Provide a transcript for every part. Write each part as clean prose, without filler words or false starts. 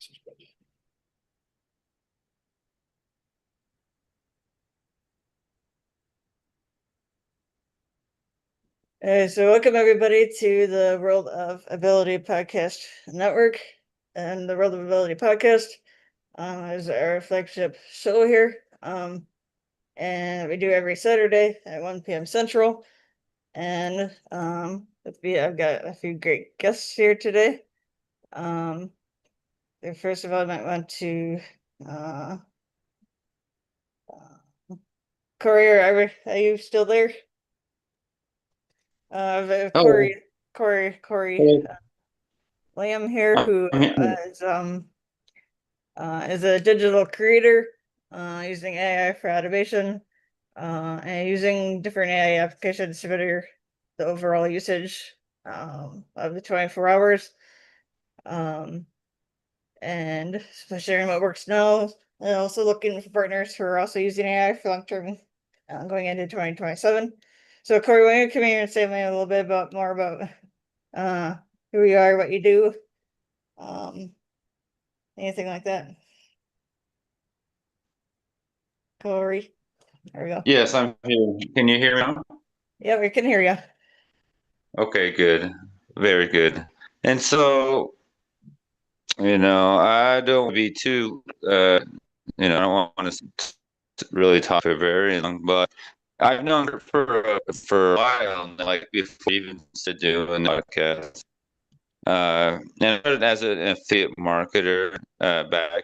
So welcome everybody to the World of Ability Podcast Network. And the World of Ability Podcast is our flagship show here. And we do every Saturday at 1 p.m. Central. And I've got a few great guests here today. First of all, I might want to Corey, are you still there? Oh, Corey hello. Lamb here, who I'm here. is a digital creator using AI for automation and using different AI applications to better the overall usage of the 24 hours. And so sharing what works now, and also looking for partners who are also using AI for long term going into 2027. So Corey, why don't you come here and say a little bit more about who you are, what you do, um, anything like that. Corey, there we go. Yes, I'm here. Can you hear me now? Yeah, we can hear you. Okay, good. Very good. And so, I don't want to be too, I don't want to really talk for very long, but I've known her for a while, like before even to do a podcast. And I started as an affiliate marketer back.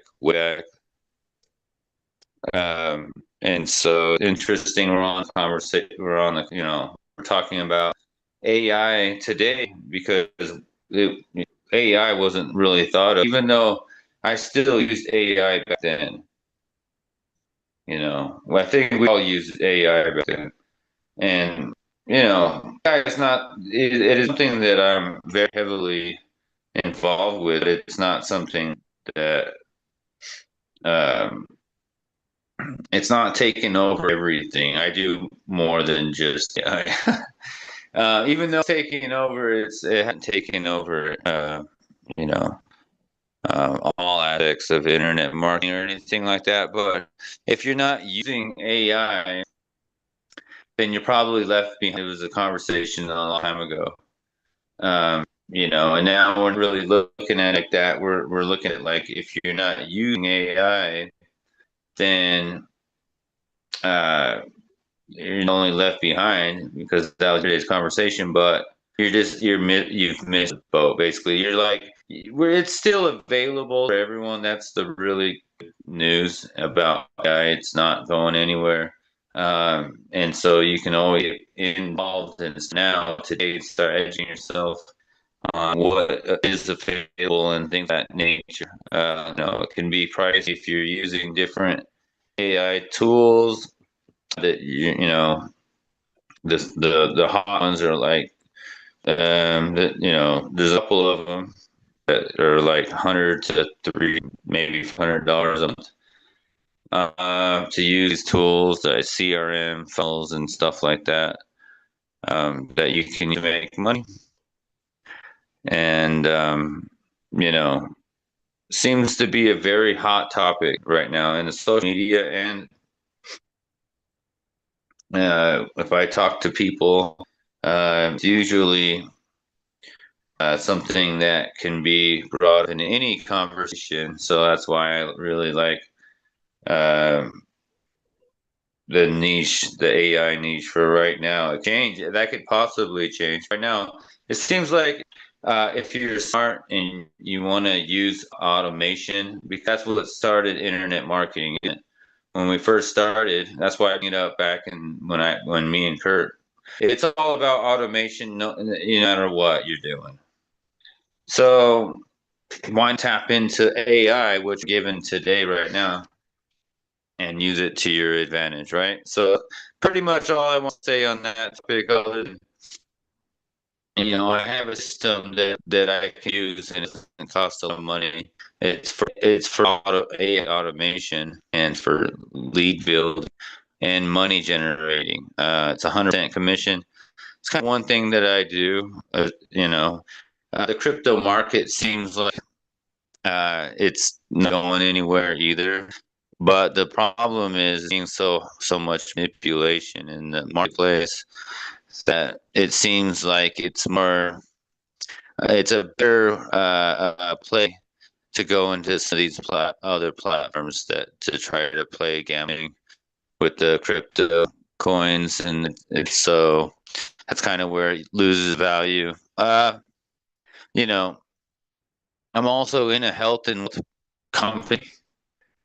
And so interesting, we're talking about AI today because AI wasn't really thought of, even though I still used AI back then. Well, I think we all used AI back then. And, AI is not, it is something that I'm very heavily involved with. It's not something that, um, it's not taking over everything. I do more than just AI. Even though it's taking over, it hasn't taken over, you know, all aspects of internet marketing or anything like that. But if you're not using AI, then you're probably left behind. It was a conversation a long time ago. And now we're really looking at it like that. We're looking at like if you're not using AI, then you're not only left behind because that was today's conversation, but you've missed the boat. Basically, you're like where it's still available for everyone. That's the really good news about AI. It's not going anywhere, and so you can always get involved in this now today. Start edging yourself on what is available and things of that nature. It can be pricey if you're using different AI tools that the hot ones are like there's a couple of them that are like 100 to three maybe $100 a month to use tools like CRM funnels and stuff like that that you can make money and you know seems to be a very hot topic right now in the social media and if I talk to people, it's usually something that can be brought in any conversation. So that's why I really like um, the AI niche for right now. That could possibly change. Right now, it seems like if you're smart and you want to use automation, because that's what started internet marketing. When we first started, that's why I meet up back in when me and Kurt. It's all about automation, no matter what you're doing. So why tap into AI, which given today right now, and use it to your advantage, right? So pretty much all I want to say on that topic, other than I have a system that I can use and it doesn't cost a lot of money. It's for AI automation and for lead build and money generating. It's 100% commission. It's kind of one thing that I do. The crypto market seems like It's not going anywhere either. But the problem is seeing so much manipulation in the marketplace that it seems like it's a better play to go into some of these other platforms that to try to play gambling with the crypto coins, and it's so that's kind of where it loses value. You know, I'm also in a health and wealth company.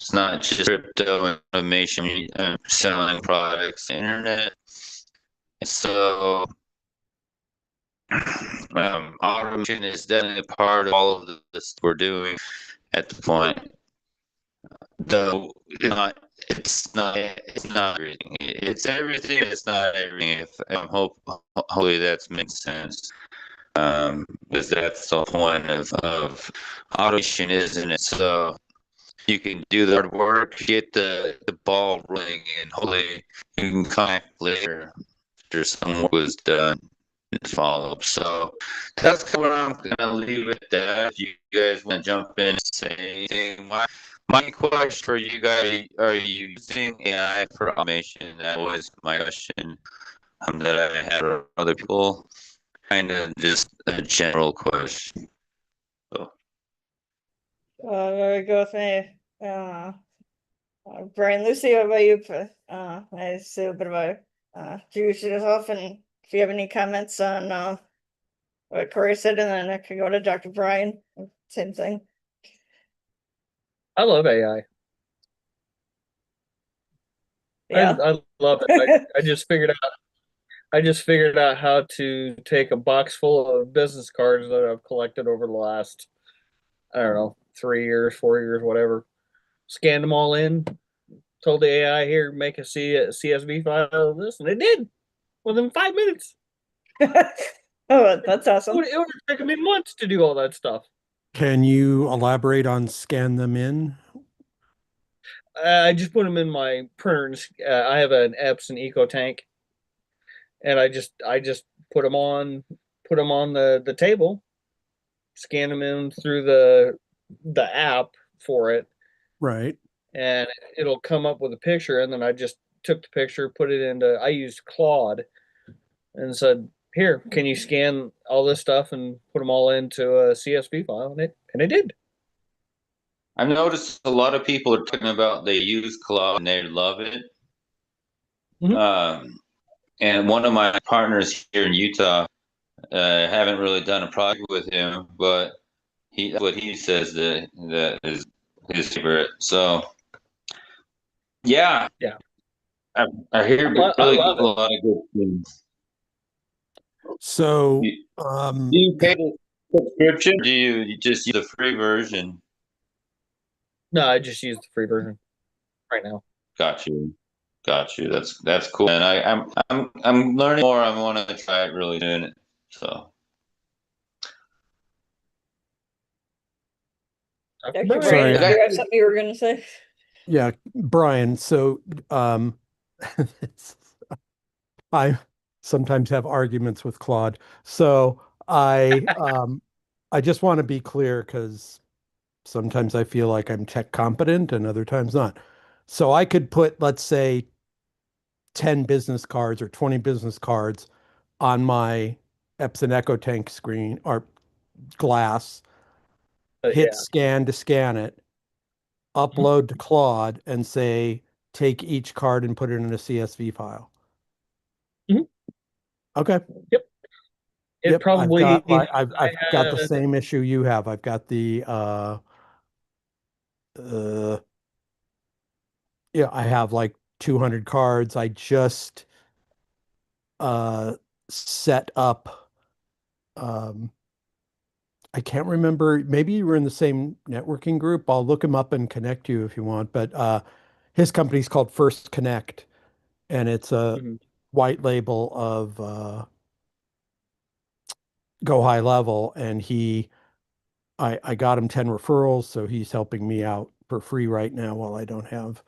It's not just crypto and automation. I'm selling products on the internet. So automation is definitely a part of all of this we're doing at the point. Though it's not everything. It's everything. It's not everything. If hopefully that's makes sense. Because that's the point of automation, isn't it? So you can do the hard work, get the ball rolling, and hopefully you can come back later after some work was done and follow up. So that's kind of what I'm gonna leave it at that. If you guys want to jump in and say anything, my question for you guys: are you using AI for automation? That was my question that I had for other people. Kind of just a general question. So, There we go with me. Brian, Lucy, what about you? I say a bit about do you use it as often? If you have any comments on what Corey said, and then I could go to Dr. Brian. Same thing. I love AI. Yeah. I love it. I just figured out how to take a box full of business cards that I've collected over the last, I don't know, 3 years, 4 years, whatever. Scanned them all in, told the AI here, make a CSV file of this, and it did within 5 minutes. Oh, that's awesome. It would have taken me months to do all that stuff. Can you elaborate on scan them in? I just put them in my printers. I have an Epson Eco Tank, and I just put them on the table, scan them in through the app for it, Right. and it'll come up with a picture. And then I just took the picture, put it into. I used Claude and said, "Here, can you scan all this stuff and put them all into a CSV file?" And it did. I've noticed a lot of people are talking about they use Claude and they love it. Mhm. And one of my partners here in Utah, haven't really done a project with him, but that's what he says that is his favorite. So yeah, Yeah, I hear I really love a it. lot of good things. So, Do you pay the subscription? Or do you just use the free version? No, I just use the free version right now. Got you. Got you. That's cool. And I'm learning more. I want to try it really soon. So Dr. Dr. Brian. Brian, sorry, did you have something you were going to say? yeah, Brian. So, I sometimes have arguments with Claude. So I just want to be clear because sometimes I feel like I'm tech competent and other times not. So I could put, let's say, 10 business cards or 20 business cards on my Epson Echo Tank screen or glass, hit Yeah. scan to scan it, Mhm. upload to Claude, and say, take each card and put it in a CSV file. Mhm. Okay. Yep. It Yep. probably I've got the same issue you have. I've got the uh yeah, I have like 200 cards. I just uh set up um I can't remember. Maybe you were in the same networking group. I'll look him up and connect you if you want. But his company's called First Connect, and it's a Mhm. white label of Go High Level. And I got him 10 referrals, so he's helping me out for free right now while I don't have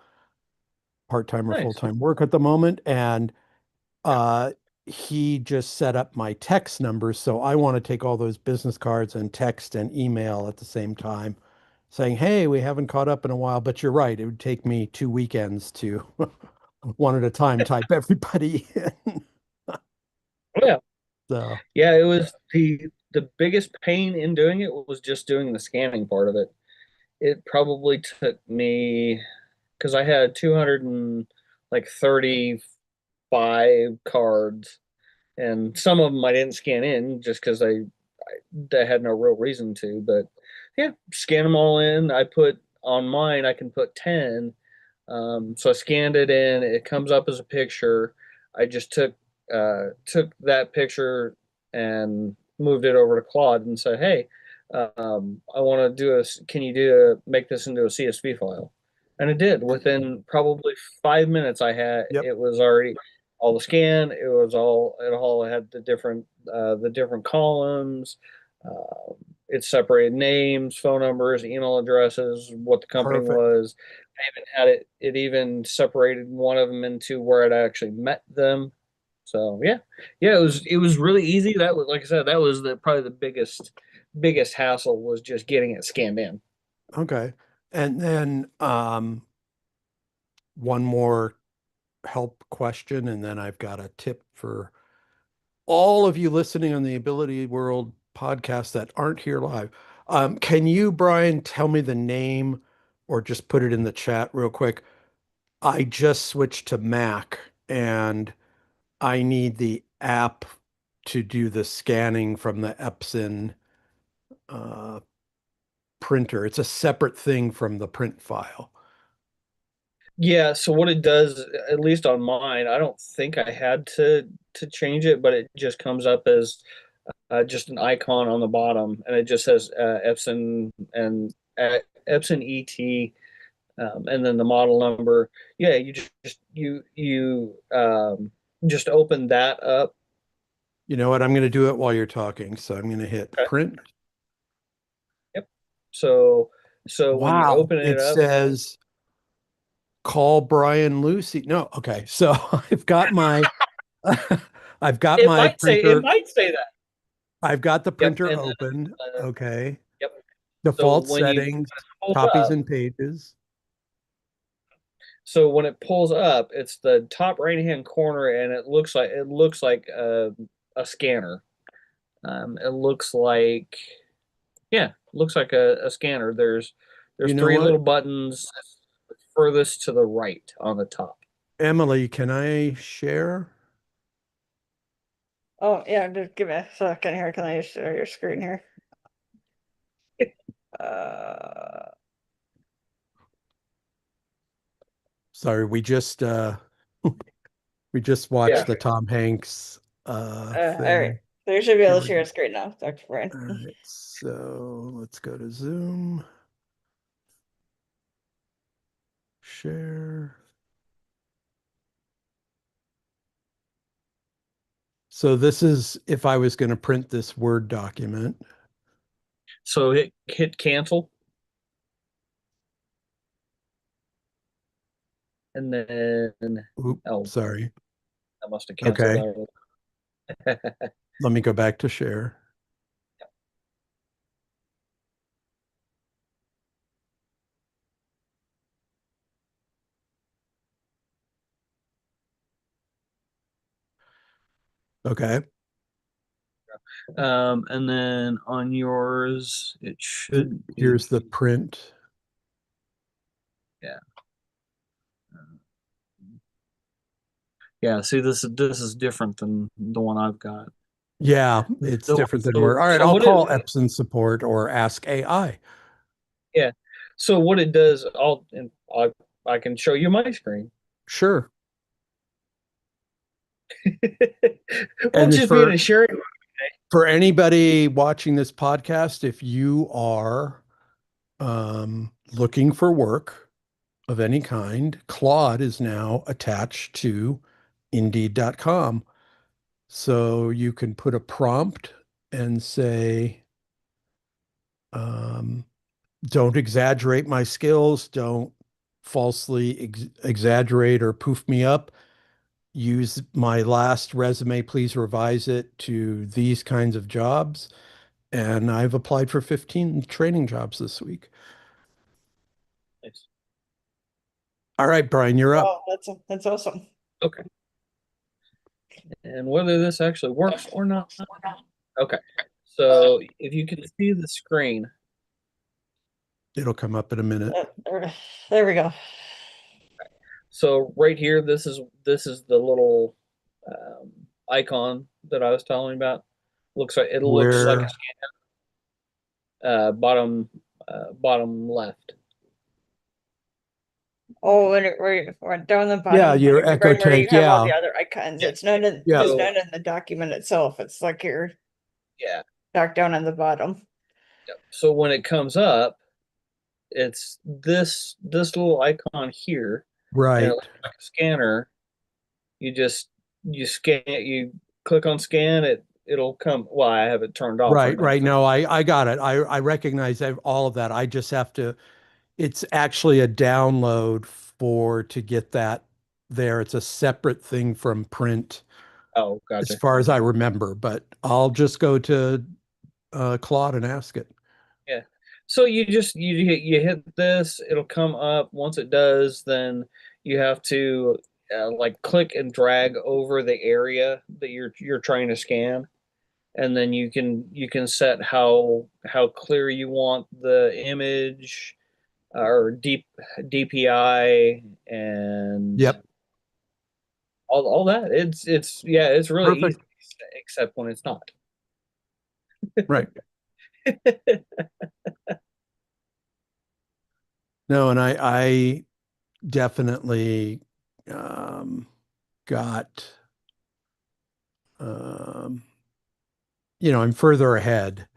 part-time or Nice. full-time work at the moment. And Yeah. uh, he just set up my text numbers. So I want to take all those business cards and text and email at the same time saying, "Hey, we haven't caught up in a while." But you're right; it would take me 2 weekends to one at a time type everybody in. Oh, yeah. So, Yeah, it was the biggest pain in doing it was just doing the scanning part of it. It probably took me because I had 235 cards, and some of them I didn't scan in just because I had no real reason to. But yeah, scan them all in. I put on mine, I can put 10. So I scanned it in. It comes up as a picture. I just took that picture and moved it over to Claude and said, "Hey, I want to do a. Can you make this into a CSV file?" And it did. Within probably 5 minutes, I had yep, it was already all the scan. It all had the different columns. Uh, it separated names, phone numbers, email addresses, what the company perfect. was. I even had it even separated one of them into where I'd actually met them. So yeah, yeah, it was really easy. That was, like I said, that was probably the biggest hassle was just getting it scanned in. Okay. And then one more help question, and then I've got a tip for all of you listening on the Ability World podcast that aren't here live. Can you, Brian, tell me the name or just put it in the chat real quick? I just switched to Mac and I need the app to do the scanning from the Epson uh, printer. It's a separate thing from the print file. Yeah, so what it does, at least on mine, I don't think I had to change it, but it just comes up as just an icon on the bottom, and it just says Epson and Epson ET, and then the model number. Yeah, you just open that up. You know what? I'm going to do it while you're talking. So I'm going to hit Okay. print. Yep. So when you Wow. open it It up, says call Brian Lucy. No, okay. So I've got my I've got my it printer. might say that. I've got the Yep. printer And open. Okay. yep. So Default settings, when it pulls copies up, and pages. so when it pulls up, it's the top right hand corner, and it looks like a scanner. It looks like Yeah, looks like a scanner. There's You know three what? little buttons furthest to the right on the top. Emily, can I share? Oh, yeah, just give me a second here. Can I share your screen here? Uh, Sorry, we just watched Yeah. the Tom Hanks all right. thing. So you should be Here able to we share go. a screen now, Dr. Brian. All right, so let's go to Zoom, share. So this is if I was going to print this Word document. So hit cancel, and then Oop, oh, sorry. I must have canceled Okay, out. let me go back to share. Okay, And then on yours, it should be, here's the print. yeah. Yeah, see, this is different than the one I've got. Yeah, it's So different than Word. so All right, so I'll what it call Epson support or ask AI. yeah. So what it does, I can show you my screen. Sure. We'll And just be in a for sharing. anybody watching this podcast, if you are looking for work of any kind, Claude is now attached to Indeed.com. So you can put a prompt and say, um, don't exaggerate my skills, don't falsely exaggerate or poof me up. Use my last resume, please revise it to these kinds of jobs. And I've applied for 15 training jobs this week. All right, Brian, you're up. Oh, that's awesome. Okay. And whether this actually works or not. Okay. So if you can see the screen, It'll come up in a minute. There we go. so right here, this is the little icon that I was telling you about. Looks like it looks like Where? bottom left. Oh, and we're down the Yeah, bottom, your right echo where you tank. have all Yeah, the other icons. Yeah. It's not in, yeah. it's So not in the document itself. It's like you're yeah. docked down on the bottom. Yep. So when it comes up, it's this little icon here, and it Right. looks like a scanner. You scan it, you click on scan it, it'll come. Well, I have it turned off right Right, now. right. No, I got it. I recognize all of that. I just have to, it's actually a download for to get that there. It's a separate thing from print Oh, as gotcha. far as I remember, but I'll just go to Claude and ask it. Yeah. So you hit this, it'll come up. Once it does, then you have to like click and drag over the area that you're trying to scan, and then you can set how clear you want the image or DPI and Yep. all that. It's yeah, it's really easy, Perfect. except when it's not. Right. No, and I definitely um, got, um, I'm further ahead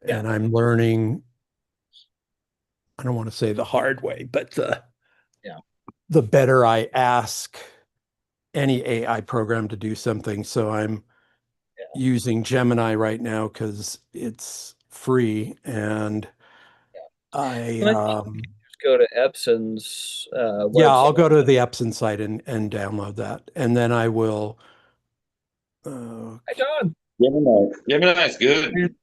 Yeah. and I'm learning, I don't want to say the hard way, but Yeah. the better I ask any AI program to do something. So I'm Yeah. using Gemini right now because it's free and I And I think just go to Epson's yeah, website. I'll go to the Epson site and download that. And then I will uh Hi, John. Gemini's good.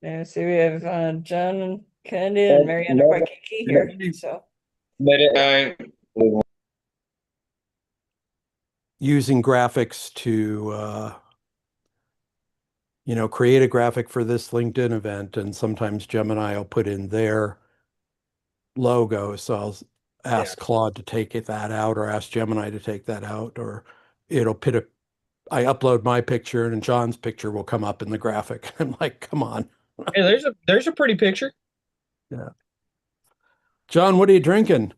Yeah, see, we have John and Candy and Mariana Waikiki here. So Meta using graphics to create a graphic for this LinkedIn event, and sometimes Gemini will put in their logo. So I'll Yeah. ask Claude to take that out or ask Gemini to take that out, or it'll put I upload my picture and John's picture will come up in the graphic. I'm like, come on. Hey, there's a pretty picture. Yeah. John, what are you drinking?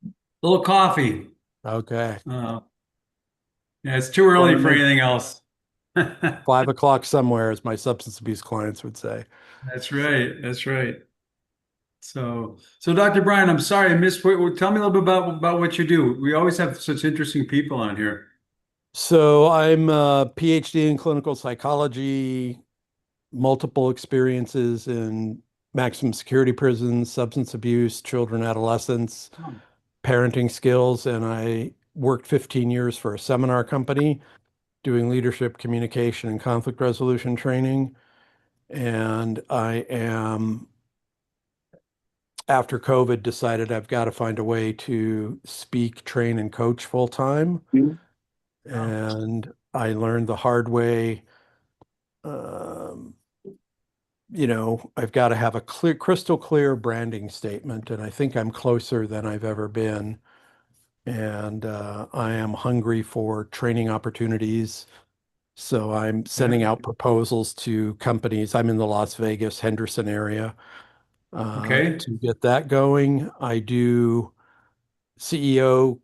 A little coffee. Okay. Yeah, it's too early for anything else. 5 o'clock somewhere, as my substance abuse clients would say. That's right. That's right. So Dr. Brian, I'm sorry I missed. Tell me a little bit about what you do. We always have such interesting people on here. So I'm a PhD in clinical psychology, multiple experiences in maximum security prisons, substance abuse, children, adolescents, Oh, parenting skills, and I worked 15 years for a seminar company doing leadership, communication, and conflict resolution training. And I am, after COVID, decided I've got to find a way to speak, train, and coach full time. wow. And I learned the hard way. Um, I've got to have a clear, crystal clear branding statement, and I think I'm closer than I've ever been. And I am hungry for training opportunities. So I'm sending Yeah. out proposals to companies. I'm in the Las Vegas, Henderson area Okay. to get that going. I do CEO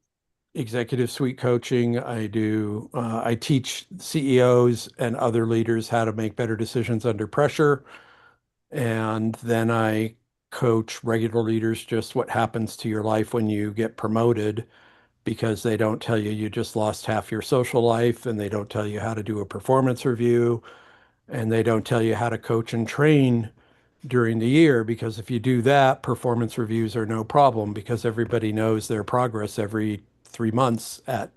executive suite coaching. I teach CEOs and other leaders how to make better decisions under pressure. And then I coach regular leaders just what happens to your life when you get promoted because they don't tell you you just lost half your social life and they don't tell you how to do a performance review and they don't tell you how to coach and train during the year because if you do that, performance reviews are no problem because everybody knows their progress every 3 months at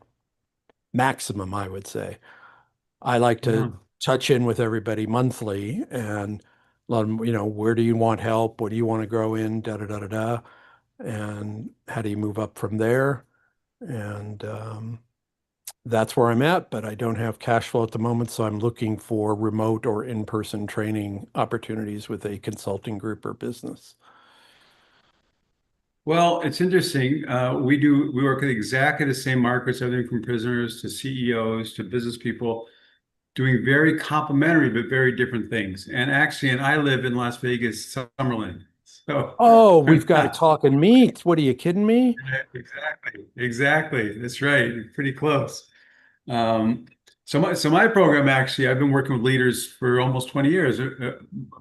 maximum, I would say. I like Yeah. to touch in with everybody monthly and let them, where do you want help? What do you want to grow in? Da da da da da. and how do you move up from there? And that's where I'm at, but I don't have cash flow at the moment, so I'm looking for remote or in-person training opportunities with a consulting group or business. Well, it's interesting. We work with exactly the same markets, everything from prisoners to CEOs to business people, doing very complementary but very different things. And I live in Las Vegas, Summerlin. So Oh, we've got to talk and meet. What are you kidding me? exactly. That's right. Pretty close. Um, so my program actually, I've been working with leaders for almost 20 years.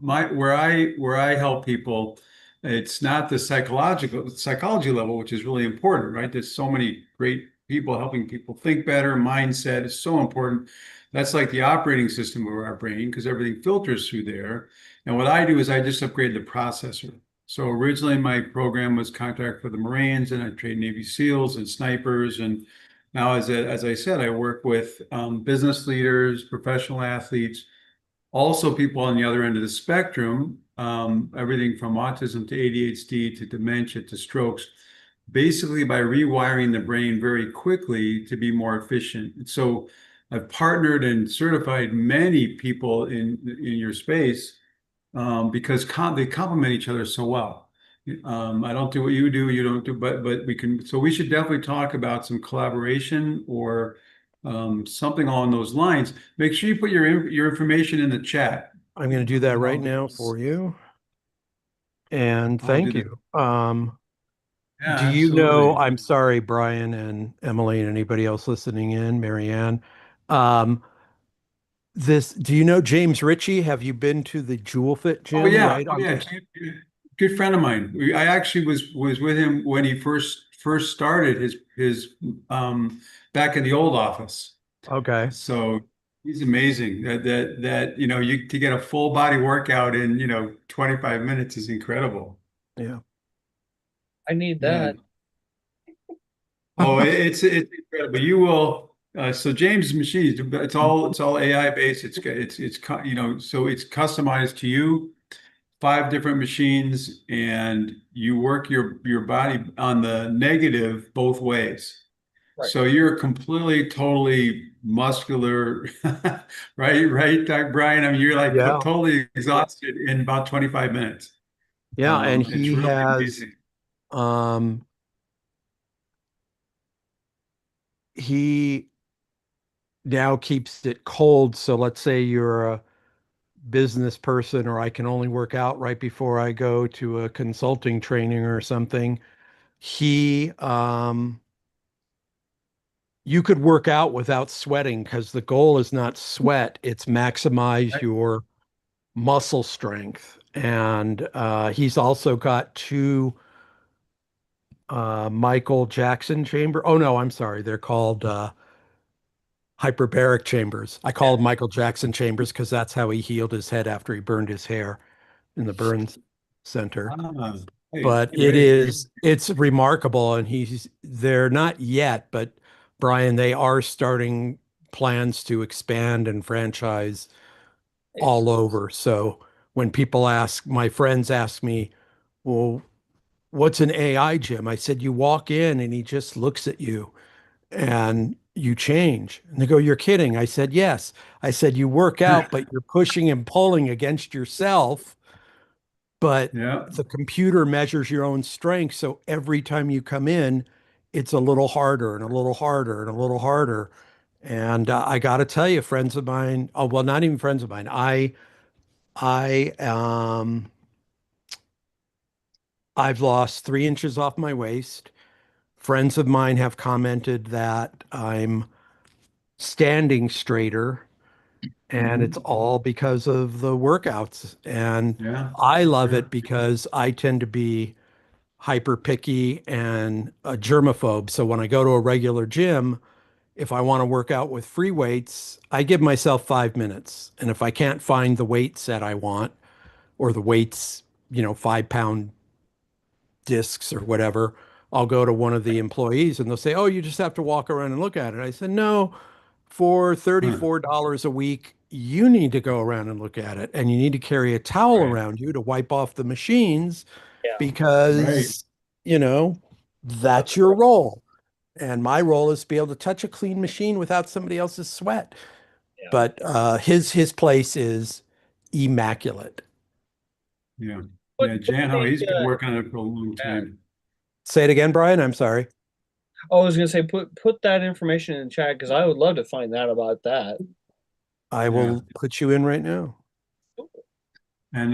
Where I help people, it's not the psychology level, which is really important, right? There's so many great people helping people think better. Mindset is so important. That's like the operating system of our brain because everything filters through there. And what I do is I just upgrade the processor. So originally my program was contract for the Marines, and I trained Navy SEALs and snipers. And now, as I said, I work with business leaders, professional athletes, also people on the other end of the spectrum, everything from autism to ADHD to dementia to strokes, basically by rewiring the brain very quickly to be more efficient. So I've partnered and certified many people in your space because they complement each other so well. I don't do what you do, you don't do, but we can. So we should definitely talk about some collaboration or something along those lines. Make sure you put your information in the chat. I'm going to do that right now for you. And I'll do thank that. you. Yeah, Do you know, absolutely. I'm sorry, Brian and Emily and anybody else listening in, Marianne. Um, do you know James Ritchie? Have you been to the Jewel Fit Oh gym yeah, right oh on? yeah. Good friend of mine. I actually was with him when he first started his back in the old office. Okay. So he's amazing. That you to get a full body workout in 25 minutes is incredible. Yeah. I need Yeah. that. Oh, it's incredible. You will. So James' machine, it's all AI based. So it's customized to you. 5 different machines, and you work your body on the negative both ways. Right. So you're completely, totally muscular, right? Right, Doc Brian? I mean, you're like Yeah. totally exhausted in about 25 minutes. Yeah. And It's he really has, amazing. um, he now keeps it cold. So let's say you're a business person, or I can only work out right before I go to a consulting training or something. He, you could work out without sweating because the goal is not sweat, it's maximize Right? your muscle strength. And he's also got two Michael Jackson chamber. Oh no, I'm sorry. They're called hyperbaric chambers. I call them Michael Jackson chambers because that's how he healed his head after he burned his hair in the burn center. Ah, hey, But great. it's remarkable. And they're not yet, but Brian, they are starting plans to expand and franchise all over. So when my friends ask me, well, what's an AI gym? I said, you walk in and he just looks at you and you change. And they go, you're kidding. I said, yes. I said, you work out, but you're pushing and pulling against yourself, but Yeah. the computer measures your own strength. So every time you come in, it's a little harder and a little harder and a little harder. And I got to tell you, friends of mine, oh, well, not even friends of mine. I I've lost 3 inches off my waist. Friends of mine have commented that I'm standing straighter, and it's Mhm. all because of the workouts. And Yeah. I love it Sure. because I tend to be hyper picky and a germaphobe. So when I go to a regular gym, if I want to work out with free weights, I give myself 5 minutes. And if I can't find the weights that I want, or the weights, 5 pound discs or whatever, I'll go to one of the employees and they'll say, oh, you just have to walk around and look at it. I said, no, for Huh. $34 a week, you need to go around and look at it. And you need to carry a towel Right. around you to wipe off the machines Yeah. Right. because, that's your role. And my role is to be able to touch a clean machine without somebody else's sweat. Yeah. But his place is immaculate. Yeah. Put, Yeah. put Jan, oh, the, he's been working on it for a long chat. time. Say it again, Brian. I'm sorry. I was gonna say put that information in the chat because I would love to find out about that. I will put you in right now. And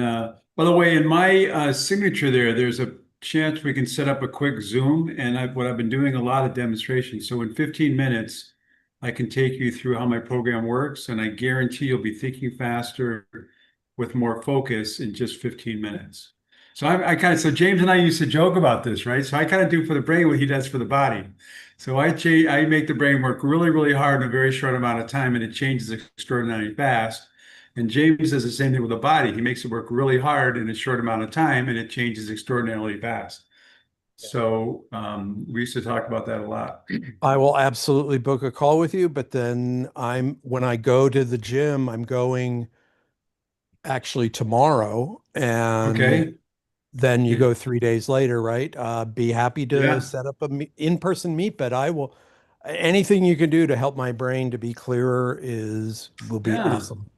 by the way, in my signature there's a chance we can set up a quick Zoom. And what I've been doing a lot of demonstrations. So in 15 minutes, I can take you through how my program works, and I guarantee you'll be thinking faster with more focus in just 15 minutes. So I kind of, so James and I used to joke about this, right? So I kind of do for the brain what he does for the body. So I make the brain work really, really hard in a very short amount of time, and it changes extraordinarily fast. And James does the same thing with the body. He makes it work really hard in a short amount of time, and it changes extraordinarily fast. So we used to talk about that a lot. I will absolutely book a call with you, but then when I go to the gym, I'm going actually tomorrow, and Okay. then you go 3 days later, right? Be happy to Yeah. set up a in-person meet, but anything you can do to help my brain to be clearer will be Yeah. awesome.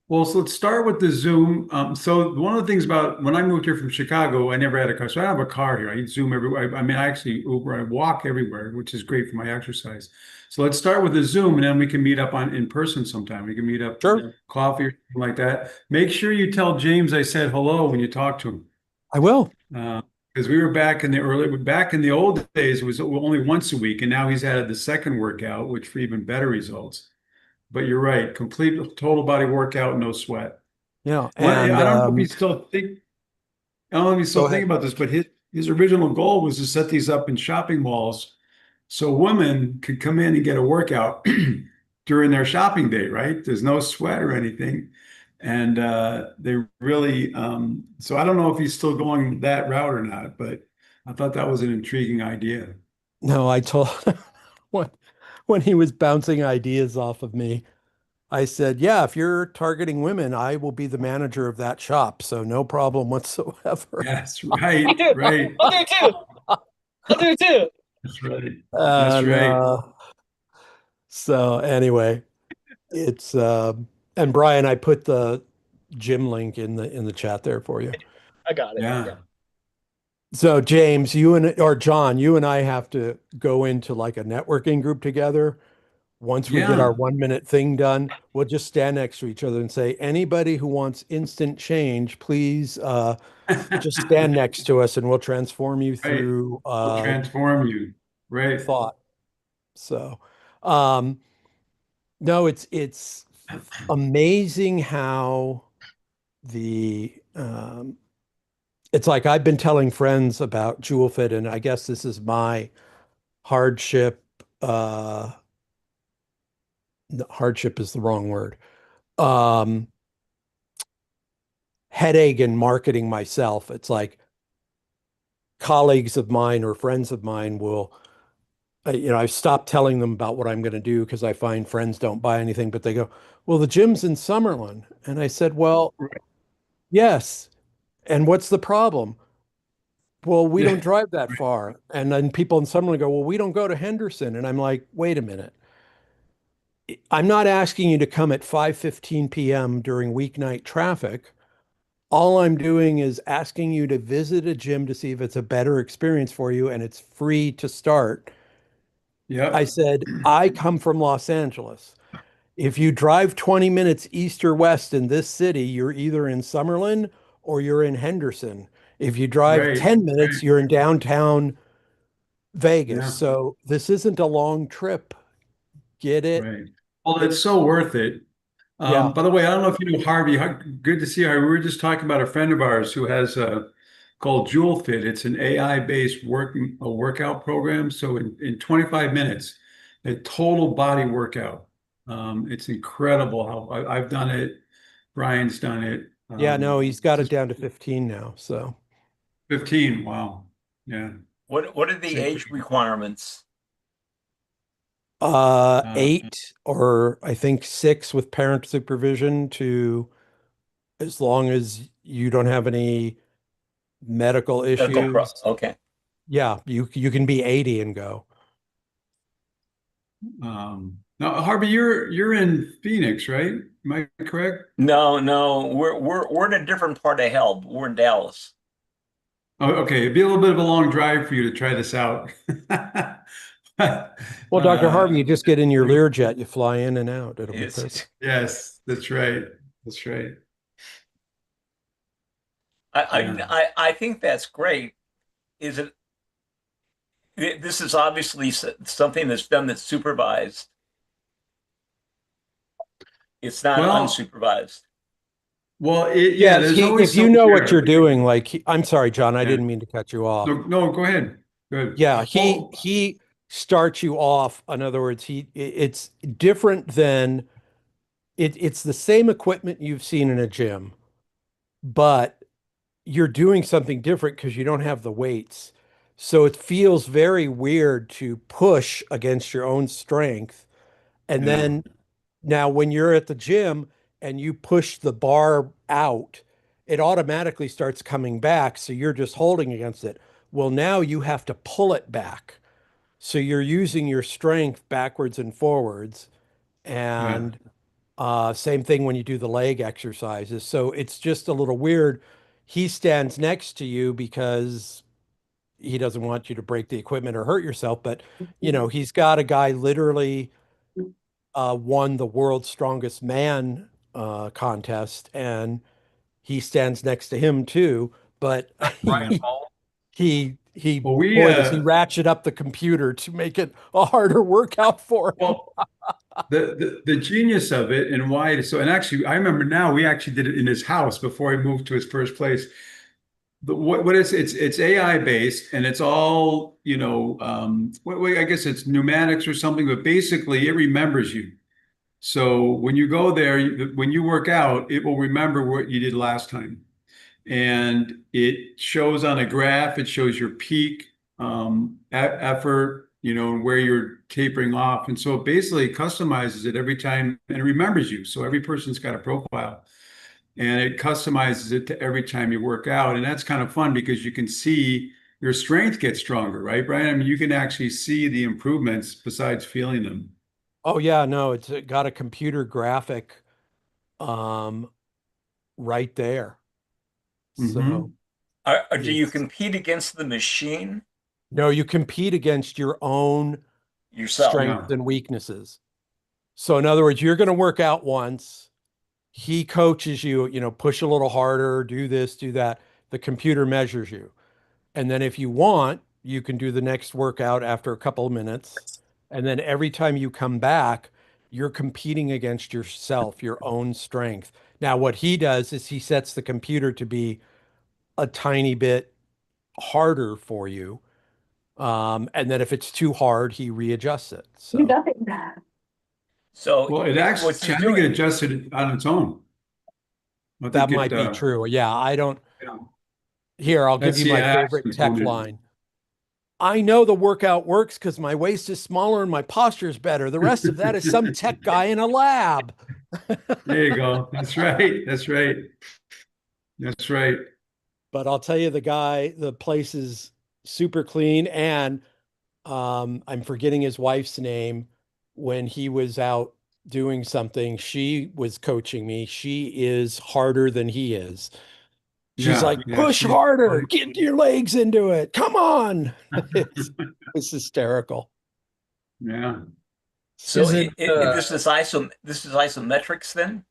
Well, so let's start with the Zoom. So one of the things about when I moved here from Chicago, I never had a car. So I don't have a car here. I Zoom everywhere. I mean, I actually Uber, I walk everywhere, which is great for my exercise. So let's start with the Zoom, and then we can meet up in person sometime. We can meet up, Sure. coffee or something like that. Make sure you tell James I said hello when you talk to him. I will. Because we were back in the old days, it was only once a week, and now he's added the second workout, which for even better results. But you're right, complete total body workout, no sweat. Yeah. I And don't know if you still think, I don't know if you go still think ahead. about this, but his original goal was to set these up in shopping malls so women could come in and get a workout during their shopping day, right? There's no sweat or anything. And they really, so I don't know if he's still going that route or not, but I thought that was an intriguing idea. No, I told when when he was bouncing ideas off of me, I said, "Yeah, if you're targeting women, I will be the manager of that shop, so no problem whatsoever." Yes, right, I'll do right. I'll do it too. I'll do it too. That's right. That's And right. so anyway, it's and Brian, I put the gym link in the chat there for you. I got it. Yeah. Yeah. So James, John, you and I have to go into like a networking group together. Once we get our Yeah. 1 minute thing done, we'll just stand next to each other and say, anybody who wants instant change, please just stand next to us and we'll transform you Right. through Will transform you. Right. thought. So um no, it's amazing how the it's like I've been telling friends about JewelFit, and I guess this is my hardship. Hardship is the wrong word. Um, Headache in marketing myself. It's like colleagues of mine or friends of mine will, I've stopped telling them about what I'm going to do because I find friends don't buy anything, but they go, well, the gym's in Summerlin. And I said, well, Right. yes. And what's the problem? Well, we don't Yeah. drive that far. And then people in Summerlin go, well, we don't go to Henderson. And I'm like, wait a minute. I'm not asking you to come at 5:15 p.m. during weeknight traffic. All I'm doing is asking you to visit a gym to see if it's a better experience for you, and it's free to start. I Yep. said, I come from Los Angeles. If you drive 20 minutes east or west in this city, you're either in Summerlin or you're in Henderson. If you drive Right. 10 minutes, Right. you're in downtown Vegas. Yeah. So this isn't a long trip. Get it? Right. Well, it's so worth it. Yeah. By the way, I don't know if you know Harvey. Good to see you. We were just talking about a friend of ours who has called Jewel Fit. It's an AI-based workout program. So in 25 minutes, a total body workout. It's incredible how I've done it. Brian's done it. Yeah, no, he's got it Just down to 15 now. So 15. Wow. Yeah. What are It's the age incredible. requirements? 8 or I think 6 with parent supervision to as long as you don't have any medical issues. Okay. Yeah, you can be 80 and go. Now, Harvey, you're in Phoenix, right? Am I correct? No, no, we're in a different part of hell. We're in Dallas. Oh, okay. It'd be a little bit of a long drive for you to try this out. Well, Dr. Harvey, you just get in your Like, Learjet, you fly in and out. It'll be perfect. It's yes, that's right. That's right. Yeah. I think that's great. Is it? This is obviously something that's supervised. It's not Well, unsupervised. yeah, Yes, there's always if you some know what care. you're doing, like I'm sorry, John, I Yeah. didn't mean to cut you off. No, no, go ahead. Good. Yeah, Well, he starts you off. In other words, it's different than it's the same equipment you've seen in a gym, but you're doing something different because you don't have the weights. So it feels very weird to push against your own strength. And yeah, then now when you're at the gym and you push the bar out, it automatically starts coming back. So you're just holding against it. Well, now you have to pull it back. So you're using your strength backwards and forwards. yeah. And same thing when you do the leg exercises. So it's just a little weird. He stands next to you because he doesn't want you to break the equipment or hurt yourself. But, he's got a guy literally won the world's strongest man contest, and he stands next to him too. But Yeah. he Well, we boy, does he ratchet up the computer to make it a harder workout for him. well, the genius of it and why so and actually I remember now we actually did it in his house before he moved to his first place. What is it's AI based and it's all I guess it's pneumatics or something, but basically it remembers you. So when you go there, when you work out, it will remember what you did last time. And it shows on a graph, it shows your peak effort, and where you're tapering off. And so it basically customizes it every time and it remembers you. So every person's got a profile and it customizes it to every time you work out. And that's kind of fun because you can see your strength get stronger, right, Brian? I mean, you can actually see the improvements besides feeling them. Oh yeah, no, it's got a computer graphic um, right there. So Hmm. Do you it's compete against the machine no, you compete against your own yourself? Yeah. strengths and weaknesses. So in other words, you're going to work out once. He coaches you, push a little harder, do this, do that. The computer measures you. And then if you want, you can do the next workout after a couple of minutes. And then every time you come back, you're competing against yourself, your own strength. Now, what he does is he sets the computer to be a tiny bit harder for you. And then if it's too hard, he readjusts it. So So Well, it actually, what's he I think it doing? adjusted on its own. I that think it, might be true. Yeah, I don't. yeah, Here, I'll give that's you the my apps favorite tech component. line. I know the workout works because my waist is smaller and my posture is better. The rest of that is some tech guy in a lab. There you go. That's right. That's right. That's right. But I'll tell you, the place is super clean. And I'm forgetting his wife's name. When he was out doing something, she was coaching me. She is harder than he is. She's Yeah. like, Yeah. push harder, get your legs into it. Come on. It's hysterical. Yeah. So Is it this is isometrics then?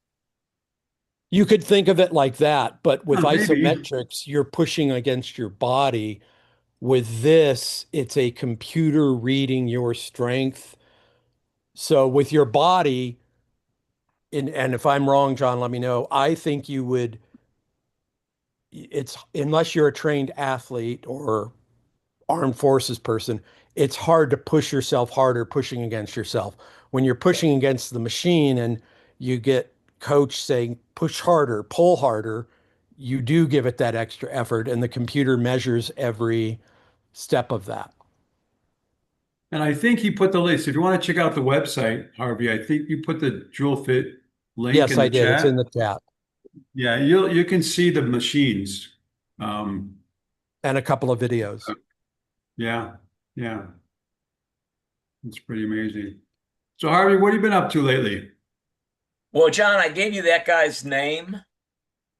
You could think of it like that, but with Maybe. isometrics, you're pushing against your body. With this, it's a computer reading your strength. So with your body, and if I'm wrong, John, let me know. I think you would, it's unless you're a trained athlete or armed forces person, it's hard to push yourself harder pushing against yourself. When you're pushing against the machine and you get coach saying push harder, pull harder, you do give it that extra effort and the computer measures every step of that. And I think he put the list. If you want to check out the website, Harvey, I think you put the Drill Fit link Yes, in I the did. It's in chat. the chat Yeah, you can see the machines. and a couple of videos. Yeah. Yeah. It's pretty amazing. So Harvey, what have you been up to lately? Well, John, I gave you that guy's name,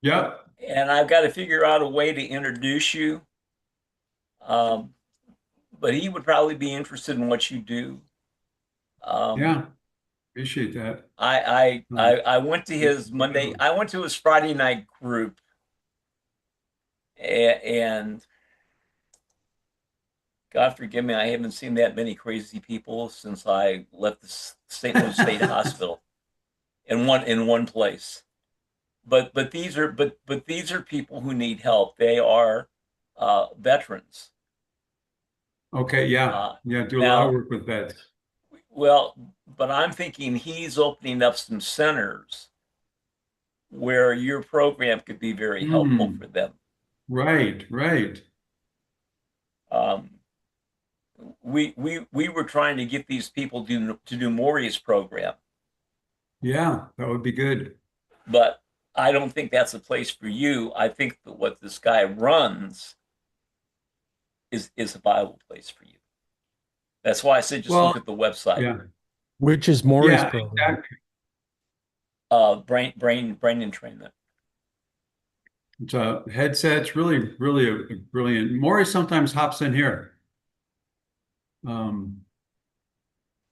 Yep. and I've got to figure out a way to introduce you. Um, but he would probably be interested in what you do. Um, Yeah. Appreciate that. I went to his Monday. I went to his Friday night group, and God forgive me, I haven't seen that many crazy people since I left the St. Louis State Hospital in one place. But these are people who need help. They are veterans. Okay. Yeah. Uh, Yeah. Do a lot of now, work with vets. well, but I'm thinking he's opening up some centers where your program could be very helpful Hmm. for them. Right. Right. Um, we were trying to get these people to do Maury's program, Yeah. That would be good. but I don't think that's a place for you. I think that what this guy runs is a viable place for you. That's why I said just look Well, at the website. yeah. Which is Maury's Yeah. program. Exactly. Brain entrainment. It's a headset's really a brilliant. Maury sometimes hops in here. Um,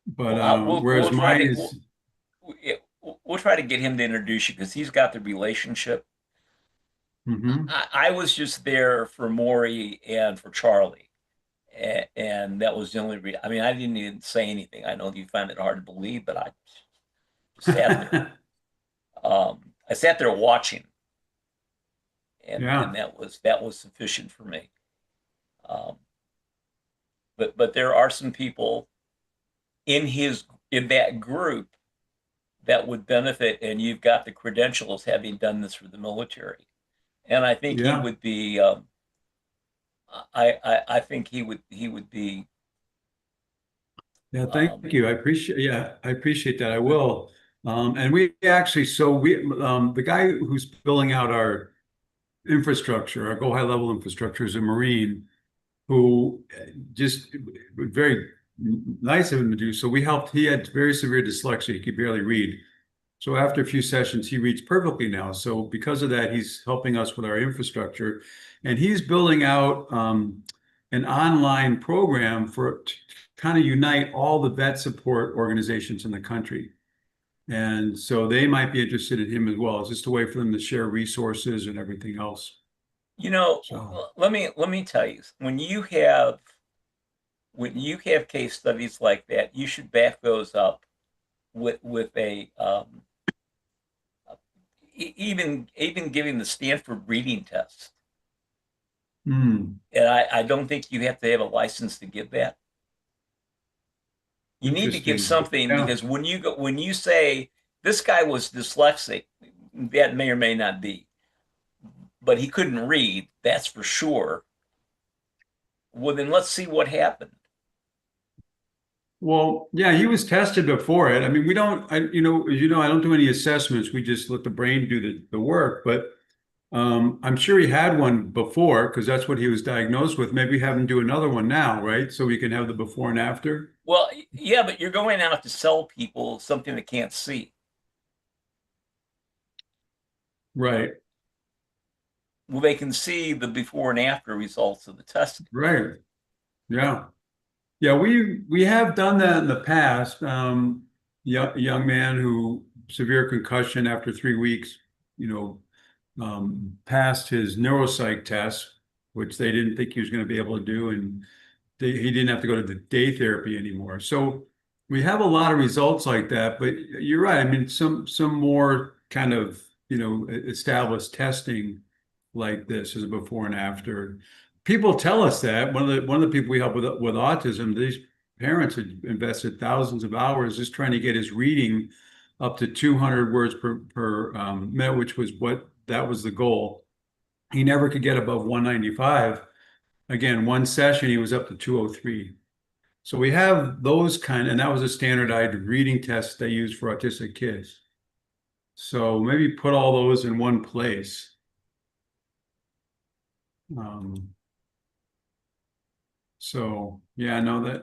but Well, whereas mine is, we'll try to get him to introduce you because he's got the relationship. mhm. I was just there for Maury and for Charlie, and that was the only reason. I mean, I didn't even say anything. I know you find it hard to believe, but I sat there. I sat there watching, and Yeah, that was sufficient for me. Um, but there are some people in his in that group that would benefit, and you've got the credentials having done this for the military, and I think he yeah, would be. I think he would be yeah. Thank um, you. I appreciate. Yeah, I appreciate that. I will. And we actually, so we, the guy who's building out our infrastructure, our go high level infrastructure, is a Marine who just very nice of him to do. So we helped. He had very severe dyslexia. He could barely read. So after a few sessions, he reads perfectly now. So because of that, he's helping us with our infrastructure, and he's building out an online program for to kind of unite all the vet support organizations in the country. And so they might be interested in him as well. It's just a way for them to share resources and everything else. you know, So, let me tell you, when you have case studies like that, you should back those up with a even giving the Stanford reading test. And I don't think you have to have a license to give that. You need to give interesting. something Yeah. because when you say this guy was dyslexic, that may or may not be, but he couldn't read, that's for sure. Well, then let's see what happened. Well, yeah, he was tested before it. I mean, we don't, as you know, I don't do any assessments. We just let the brain do the work. But I'm sure he had one before because that's what he was diagnosed with. Maybe have him do another one now, right? So we can have the before and after. Well, yeah, but you're going out to sell people something they can't see. Right, Well, they can see the before and after results of the testing. right. Yeah. Yeah, we have done that in the past. Young man who severe concussion after 3 weeks, you know, passed his neuropsych test, which they didn't think he was going to be able to do, and he didn't have to go to the day therapy anymore. So we have a lot of results like that. But you're right. I mean, some more kind of established testing like this is a before and after. People tell us that one of the people we help with autism, these parents had invested thousands of hours just trying to get his reading up to 200 words per minute, which was that was the goal. He never could get above 195. Again, one session he was up to 203. So we have those and that was a standardized reading test they use for autistic kids. So maybe put all those in one place. Um, So yeah, no,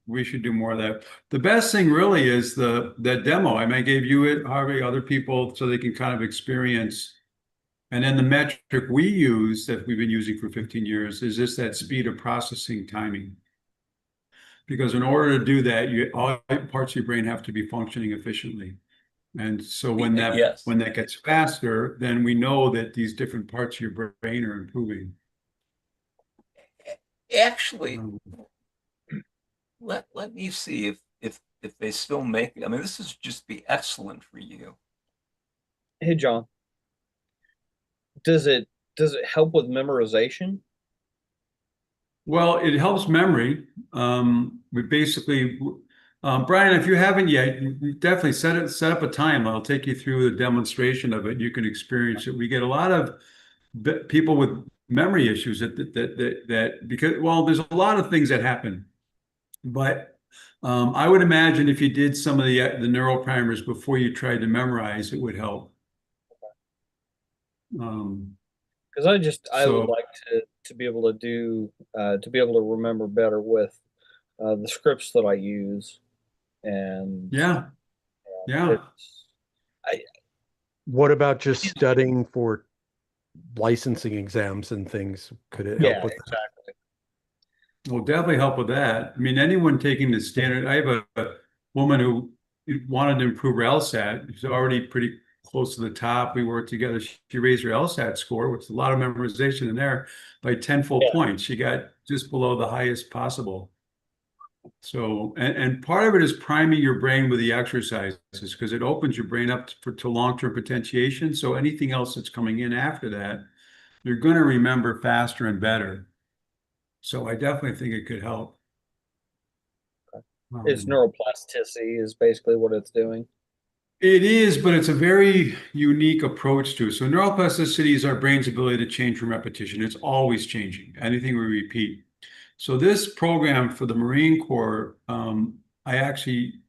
we should do more of that. The best thing really is that demo. I mean, I gave you it, Harvey, other people, so they can kind of experience. And then the metric we use that we've been using for 15 years is just that speed of processing timing. Because in order to do that, all parts of your brain have to be functioning efficiently. And so when Yes. that gets faster, then we know that these different parts of your brain are improving. Actually, let me see if they still make it. I mean, this is just be excellent for you. Hey, John, does it help with memorization? Well, it helps memory. We basically, Brian, if you haven't yet, you definitely set up a time. I'll take you through the demonstration of it. You can experience it. We get a lot of people with memory issues that because, well, there's a lot of things that happen, but I would imagine if you did some of the neural primers before you tried to memorize, it would help. Because I would So like to be able to do to be able to remember better with the scripts that I use, and yeah, yeah. I What about just studying for licensing exams and things? Could it help yeah, with that? exactly. Will definitely help with that. I mean, anyone taking the standard, I have a woman who wanted to improve her LSAT. She's already pretty close to the top. We worked together. She raised her LSAT score, which is a lot of memorization in there, by 10 full Yeah. points. She got just below the highest possible. So, and part of it is priming your brain with the exercises because it opens your brain up to long-term potentiation. So anything else that's coming in after that, you're going to remember faster and better. So I definitely think it could help. It's neuroplasticity is basically what it's doing. It is, but it's a very unique approach to it. So neuroplasticity is our brain's ability to change from repetition. It's always changing, anything we repeat. So this program for the Marine Corps, I actually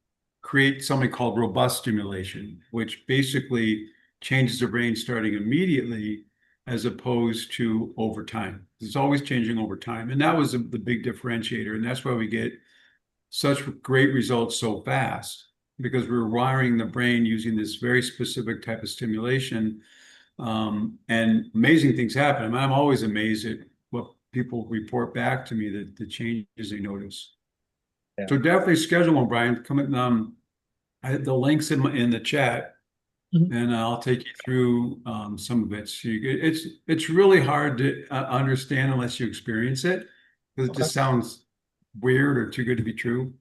create something called robust stimulation, which basically changes the brain starting immediately as opposed to over time. It's always changing over time. And that was the big differentiator. And that's why we get such great results so fast because we're wiring the brain using this very specific type of stimulation. And amazing things happen. I mean, I'm always amazed at what people report back to me, that the changes they notice. Yeah. So definitely schedule one, Brian. Come in, the links in the chat, and I'll take you through some of it. So it's really hard to understand unless you experience it, because it just sounds weird or too good to be true.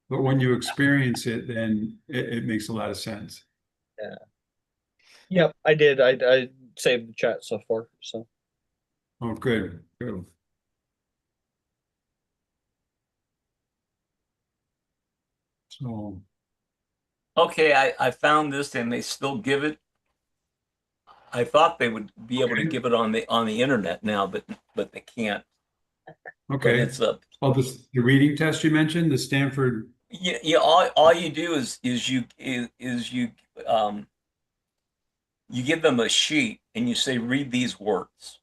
But when you experience it, then it makes a lot of sense. Yeah. Yep, I did. I saved the chat so far. So Oh, good, good. So Okay, I found this and they still give it. I thought they would be able to give it on the internet now, but they can't. But okay. it's a Oh, the reading test you mentioned, the Stanford. yeah. All you do is you give them a sheet and you say read these words,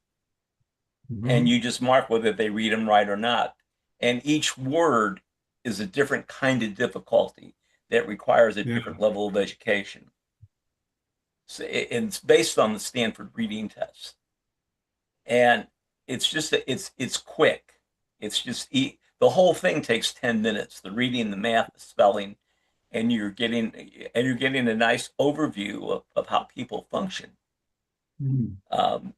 and you just mark whether they read them right or not. And each word is a different kind of difficulty that requires a different level of education. So it's based on the Stanford reading test, and it's just it's quick. It's just the whole thing takes 10 minutes. The reading, the math, the spelling, and you're getting a nice overview of how people function. Um,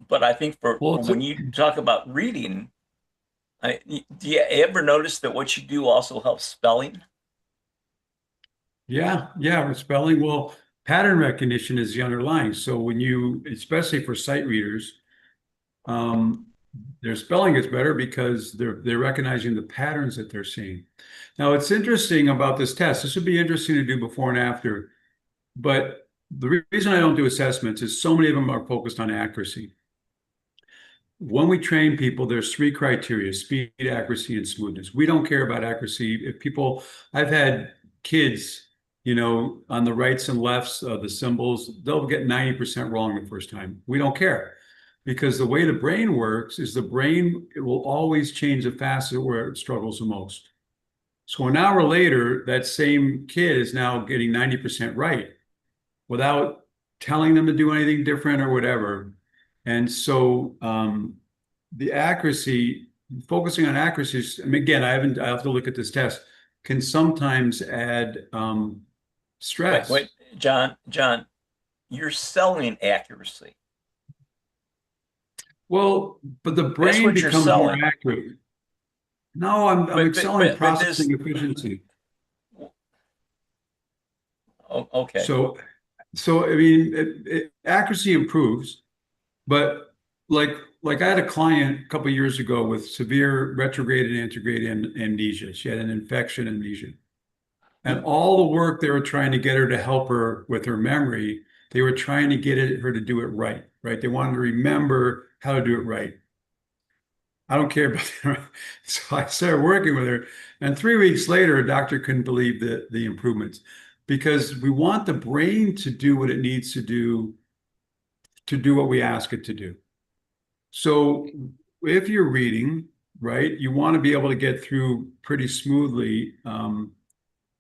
but I think for when you talk about reading, do you ever notice that what you do also helps spelling? Yeah, with spelling. Well, pattern recognition is the underlying. So when you, especially for sight readers, their spelling is better because they're recognizing the patterns that they're seeing. Now, it's interesting about this test. This would be interesting to do before and after, but the reason I don't do assessments is so many of them are focused on accuracy. When we train people, there's three criteria: speed, accuracy, and smoothness. We don't care about accuracy. If people, I've had kids, on the rights and lefts of the symbols, they'll get 90% wrong the first time. We don't care. because the way the brain works is the brain, it will always change the facet where it struggles the most. So an hour later, that same kid is now getting 90% right without telling them to do anything different or whatever. And so the accuracy, focusing on accuracy, I mean, again, I have to look at this test, can sometimes add stress. Wait, John, you're selling accuracy. Well, but the That's brain what you're becomes more selling. accurate. No, I'm But excelling but this, processing efficiency. okay. So I mean, accuracy improves, but like I had a client a couple of years ago with severe retrograde and antegrade amnesia. She had an infection amnesia. And all the work they were trying to get her to help her with her memory, they were trying to get her to do it right, right? They wanted to remember how to do it right. I don't care about that. So I started working with her. And 3 weeks later, a doctor couldn't believe the improvements because we want the brain to do what it needs to do what we ask it to do. So if you're reading, right, you want to be able to get through pretty smoothly. And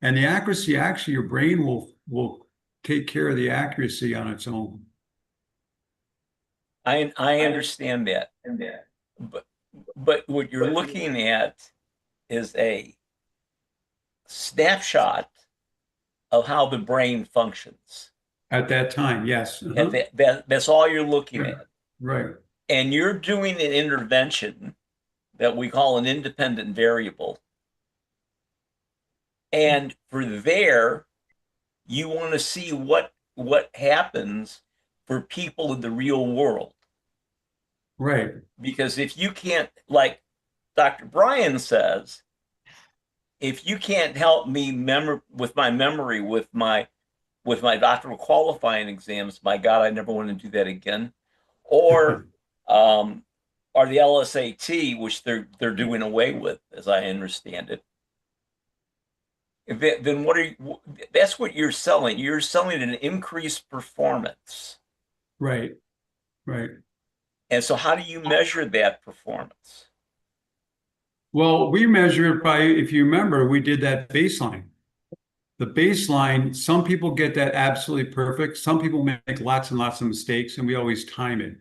the accuracy, actually, your brain will take care of the accuracy on its own. I understand that. But what you're looking at is a snapshot of how the brain functions. At that time, yes. And that's all you're looking at. Right. And you're doing an intervention that we call an independent variable. And for there, you want to see what happens for people in the real world. Right. Because if you can't, like Dr. Brian says, if you can't help me with my memory, with my doctoral qualifying exams, my God, I never want to do that again. Or or the LSAT, which they're doing away with, as I understand it. Then that's what you're selling. You're selling an increased performance. Right. Right. And so how do you measure that performance? Well, we measure it by, if you remember, we did that baseline. The baseline, some people get that absolutely perfect. Some people make lots and lots of mistakes, and we always time it.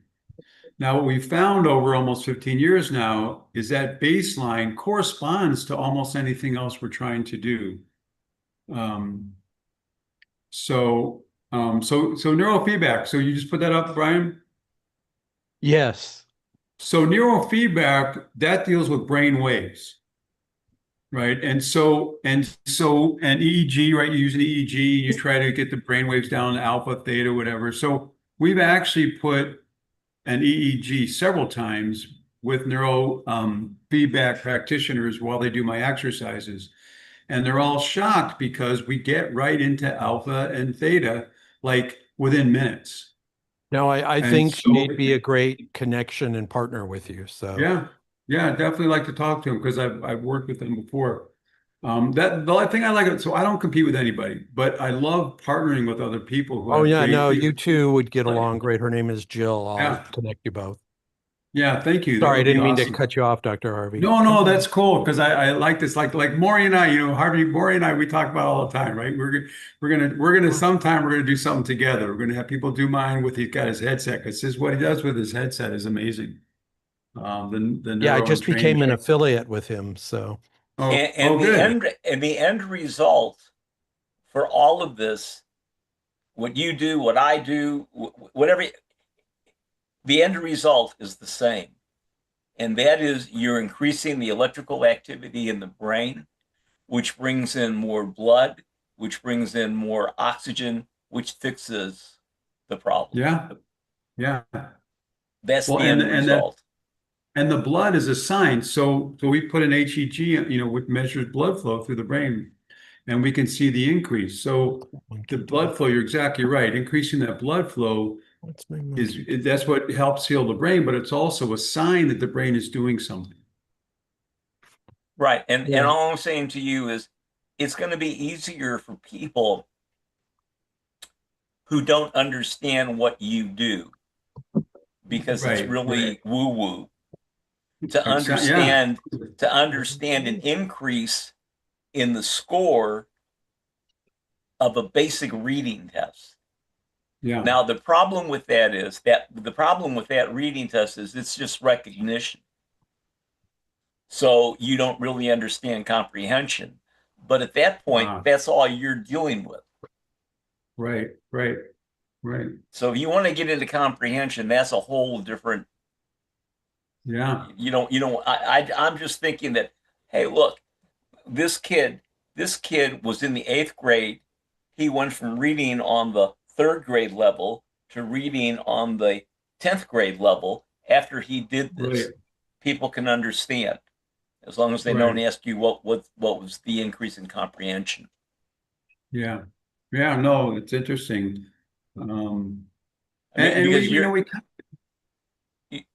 Now, what we found over almost 15 years now is that baseline corresponds to almost anything else we're trying to do. So neurofeedback. So you just put that up, Brian? Yes. So neurofeedback, that deals with brain waves, right? And EEG, right? You use an EEG, you try to get the brain waves down to alpha, theta, whatever. So we've actually put an EEG several times with neuro feedback practitioners while they do my exercises. And they're all shocked because we get right into alpha and theta like within minutes. No, I And think so, he'd be a great connection and partner with you. So yeah, I'd definitely like to talk to him because I've worked with him before. That the thing I like, so I don't compete with anybody, but I love partnering with other people who oh have yeah, great. no, you two would get along great. Her name is Jill. I'll Yeah, connect you both. yeah, thank you. That Sorry, I would be didn't mean to awesome. cut you off, Dr. Harvey. No, that's cool because I like this. Like Maury and I, Maury and I, we talk about all the time, right? We're gonna sometime we're gonna do something together. We're gonna have people do mine with he's got his headset because this is what he does with his headset is amazing. The Yeah, I neuro and just training. became an affiliate with him. So And the end result for all of this, what you do, what I do, whatever, the end result is the same. And that is you're increasing the electrical activity in the brain, which brings in more blood, which brings in more oxygen, which fixes the problem. Yeah. That's Well, the end result. And the blood is a sign. So we put an HEG, which measures blood flow through the brain, and we can see the increase. So the blood flow, you're exactly right. Increasing that blood flow that's what helps heal the brain, but it's also a sign that the brain is doing something. Right. And all I'm saying to you is it's going to be easier for people who don't understand what you do because it's Right, really right. woo-woo. To Yeah, understand an increase in the score of a basic reading test. yeah. Now, the problem with that reading test is it's just recognition. So you don't really understand comprehension. But at that point, Ah, that's all you're dealing with. right, right, right. So if you want to get into comprehension, that's a whole different, Yeah, I'm just thinking that, hey, look, this kid, this kid was in the 8th grade. He went from reading on the 3rd grade level to reading on the 10th grade level after he did right, this. People can understand as long as they don't right. ask you what was the increase in comprehension. Yeah, yeah. No, it's interesting. Um, I mean, and because we know you're we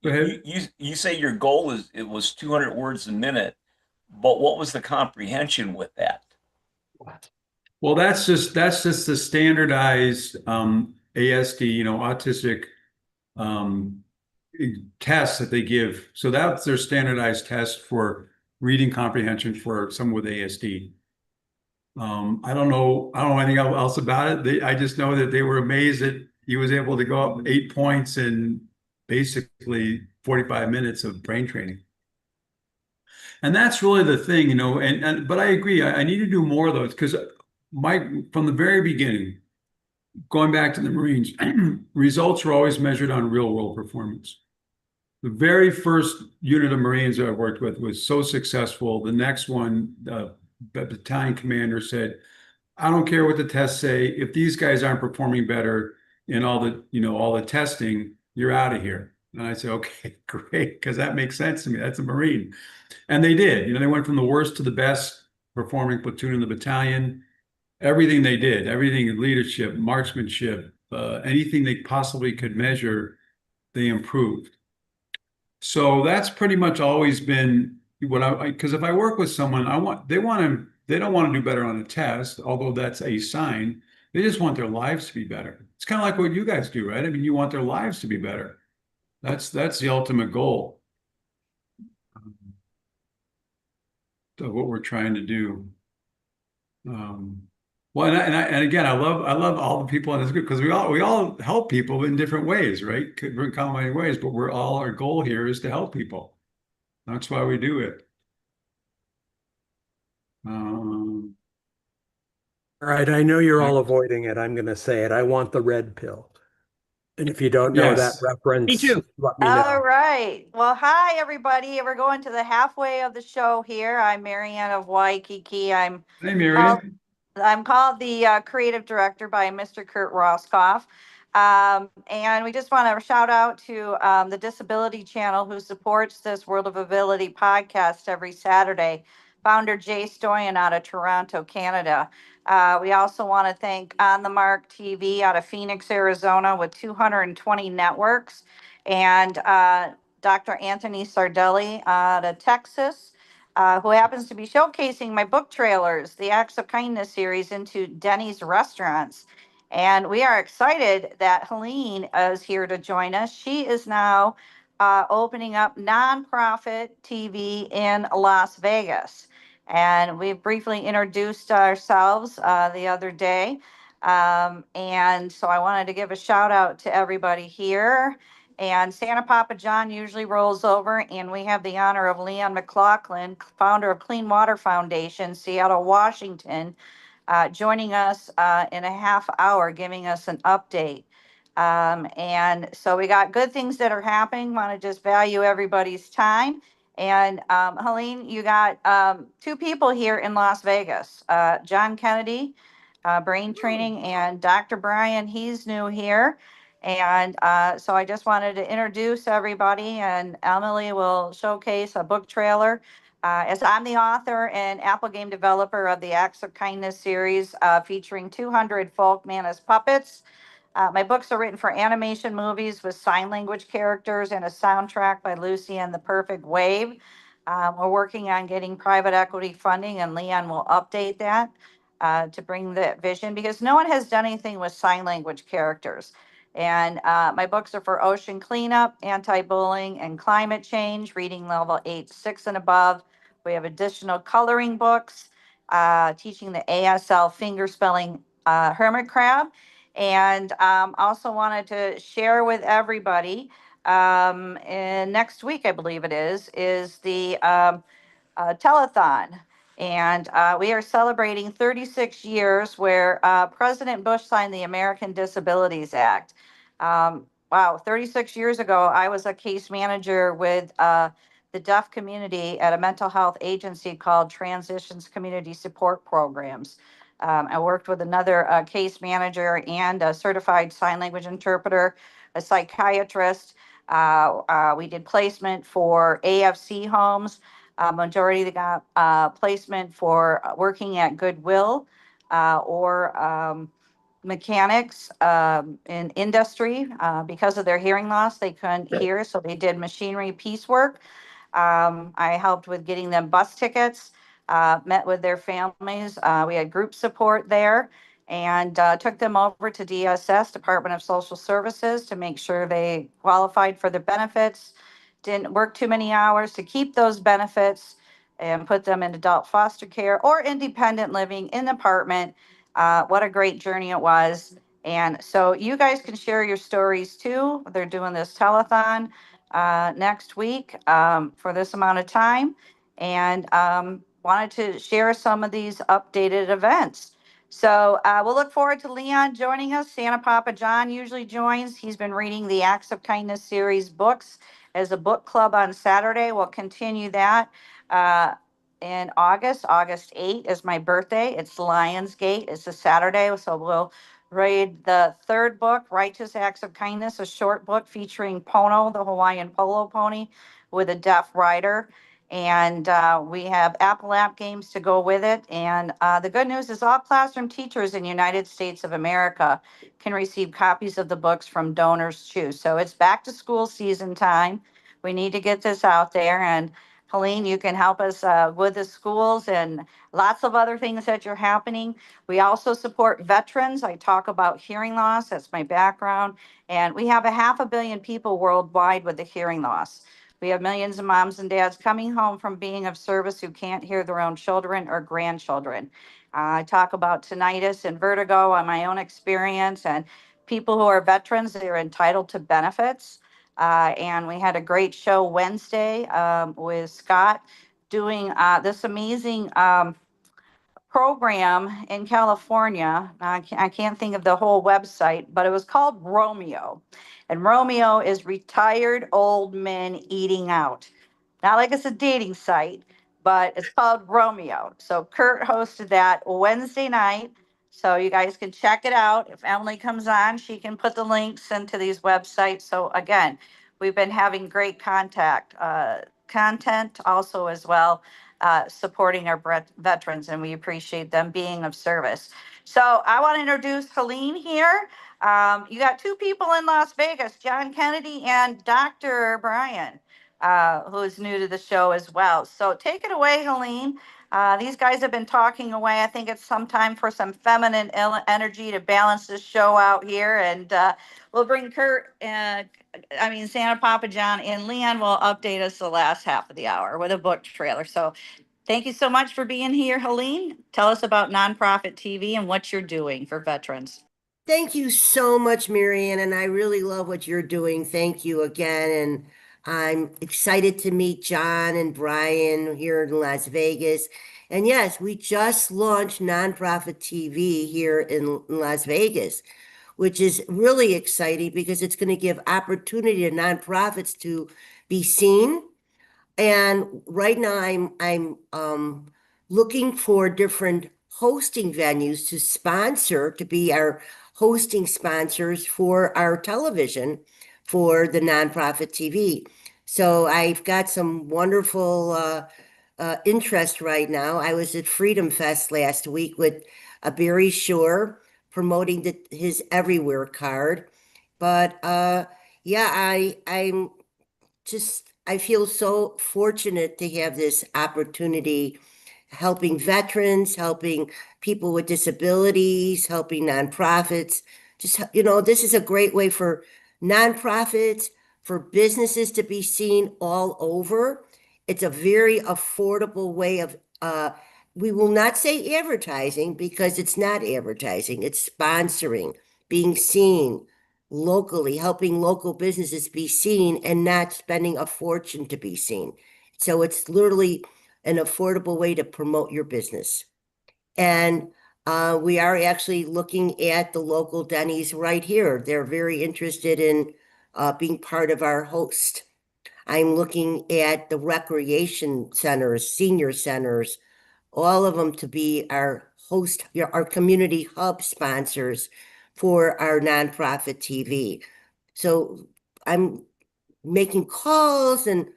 go ahead. you say your goal is it was 200 words a minute, but what was the comprehension with that? Well, that's just the standardized ASD, autistic um, tests that they give. So that's their standardized test for reading comprehension for someone with ASD. I don't know anything else about it. I just know that they were amazed that he was able to go up 8 points in basically 45 minutes of brain training. And that's really the thing, but I agree. I need to do more of those because from the very beginning, going back to the Marines, results were always measured on real world performance. The very first unit of Marines that I worked with was so successful. The next one, the battalion commander said, I don't care what the tests say. If these guys aren't performing better in all the testing, you're out of here. And I said, okay, great, because that makes sense to me. That's a Marine. And they did. They went from the worst to the best performing platoon in the battalion. Everything they did, everything leadership, marksmanship, anything they possibly could measure, they improved. So that's pretty much always been what because if I work with someone, they don't want to do better on a test, although that's a sign. They just want their lives to be better. It's kind of like what you guys do, right? I mean, you want their lives to be better. That's the ultimate goal of what we're trying to do. Um, well, and again, I love all the people in this group because we all help people in different ways, right? Different complicated ways, but our goal here is to help people. That's why we do it. Um, All right, I know you're I- all avoiding it. I'm going to say it. I want the red pill. And if you don't know that yes. Me reference, too. let me All know. right. Well, hi, everybody. We're going to the halfway of the show here. I'm Marianne of Waikiki. Hey, Called, Marion. I'm called the creative director by Mr. Kurt Roskoff. And we just want to shout out to the Disability Channel who supports this World of Ability podcast every Saturday. Founder Jay Stoyan out of Toronto, Canada. We also want to thank On the Mark TV out of Phoenix, Arizona, with 220 networks, and Dr. Anthony Sardelli out of Texas, who happens to be showcasing my book trailers, the Acts of Kindness series, into Denny's restaurants. And we are excited that Helene is here to join us. She is now opening up nonprofit TV in Las Vegas. And we briefly introduced ourselves the other day. And so I wanted to give a shout out to everybody here. And Santa Papa John usually rolls over, and we have the honor of Leon McLaughlin, founder of Clean Water Foundation, Seattle, Washington, joining us in a half hour, giving us an update. And so we got good things that are happening. Want to just value everybody's time. And Helene, you got two people here in Las Vegas, John Kennedy, brain training, and Dr. Brian, he's new here. And so I just wanted to introduce everybody, and Emily will showcase a book trailer. As I'm the author and Apple game developer of the Acts of Kindness series, featuring 200 folk manus puppets. My books are written for animation movies with sign language characters and a soundtrack by Lucy and the Perfect Wave. We're working on getting private equity funding, and Leon will update that to bring that vision, because no one has done anything with sign language characters. And my books are for ocean cleanup, anti-bullying, and climate change, reading level 8, 6, and above. We have additional coloring books, teaching the ASL finger spelling hermit crab. And also wanted to share with everybody, and next week, I believe it is the telethon. And we are celebrating 36 years where President Bush signed the American Disabilities Act. Wow, 36 years ago, I was a case manager with the deaf community at a mental health agency called Transitions Community Support Programs. I worked with another case manager and a certified sign language interpreter, a psychiatrist. We did placement for AFC homes. Majority of got placement for working at Goodwill or mechanics in industry. Because of their hearing loss, they couldn't hear, so they did machinery piecework. I helped with getting them bus tickets, met with their families. We had group support there, and took them over to DSS, Department of Social Services, to make sure they qualified for the benefits. Didn't work too many hours to keep those benefits, and put them in adult foster care or independent living in an apartment. What a great journey it was. And so you guys can share your stories too. They're doing this telethon next week for this amount of time, and wanted to share some of these updated events. So we'll look forward to Leon joining us. Santa Papa John usually joins. He's been reading the Acts of Kindness series books as a book club on Saturday. We'll continue that in August. August 8th is my birthday. It's Lionsgate. It's a Saturday, so we'll read the third book, Righteous Acts of Kindness, a short book featuring Pono, the Hawaiian polo pony, with a deaf rider. And we have Apple app games to go with it. And the good news is all classroom teachers in the United States of America can receive copies of the books from Donors Choose. So it's back to school season time. We need to get this out there. And Helene, you can help us with the schools and lots of other things that are happening. We also support veterans. I talk about hearing loss. That's my background. And we have 500 million people worldwide with a hearing loss. We have millions of moms and dads coming home from being of service who can't hear their own children or grandchildren. I talk about tinnitus and vertigo on my own experience, and people who are veterans, they're entitled to benefits. And we had a great show Wednesday with Scott doing this amazing program in California. I can't think of the whole website, but it was called Romeo. And Romeo is retired old men eating out. Not like it's a dating site, but it's called Romeo. So Kurt hosted that Wednesday night. So you guys can check it out. If Emily comes on, she can put the links into these websites. So again, we've been having great content also as well, supporting our veterans, and we appreciate them being of service. So I want to introduce Helene here. You got two people in Las Vegas, John Kennedy and Dr. Brian, who is new to the show as well. So take it away, Helene. These guys have been talking away. I think it's some time for some feminine energy to balance this show out here. And we'll bring Kurt, Santa Papa John, and Leon will update us the last half of the hour with a book trailer. So thank you so much for being here, Helene. Tell us about Nonprofit TV and what you're doing for veterans. Thank you so much, Marianne, and I really love what you're doing. Thank you again, and I'm excited to meet John and Brian here in Las Vegas. And yes, we just launched Nonprofit TV here in Las Vegas, which is really exciting because it's going to give opportunity to nonprofits to be seen. And right now I'm looking for different hosting venues to sponsor, to be our hosting sponsors for our television for the Nonprofit TV. So I've got some wonderful interest right now. I was at Freedom Fest last week with Barry Shore promoting his Everywhere card. But yeah, I feel so fortunate to have this opportunity helping veterans, helping people with disabilities, helping nonprofits Just, this is a great way for nonprofits, for businesses to be seen all over. It's a very affordable way of, we will not say advertising because it's not advertising, it's sponsoring, being seen locally, helping local businesses be seen and not spending a fortune to be seen. So it's literally an affordable way to promote your business. And we are actually looking at the local Denny's right here. They're very interested in being part of our host. I'm looking at the recreation centers, senior centers, all of them to be our host, our community hub sponsors for our nonprofit TV. So I'm making calls and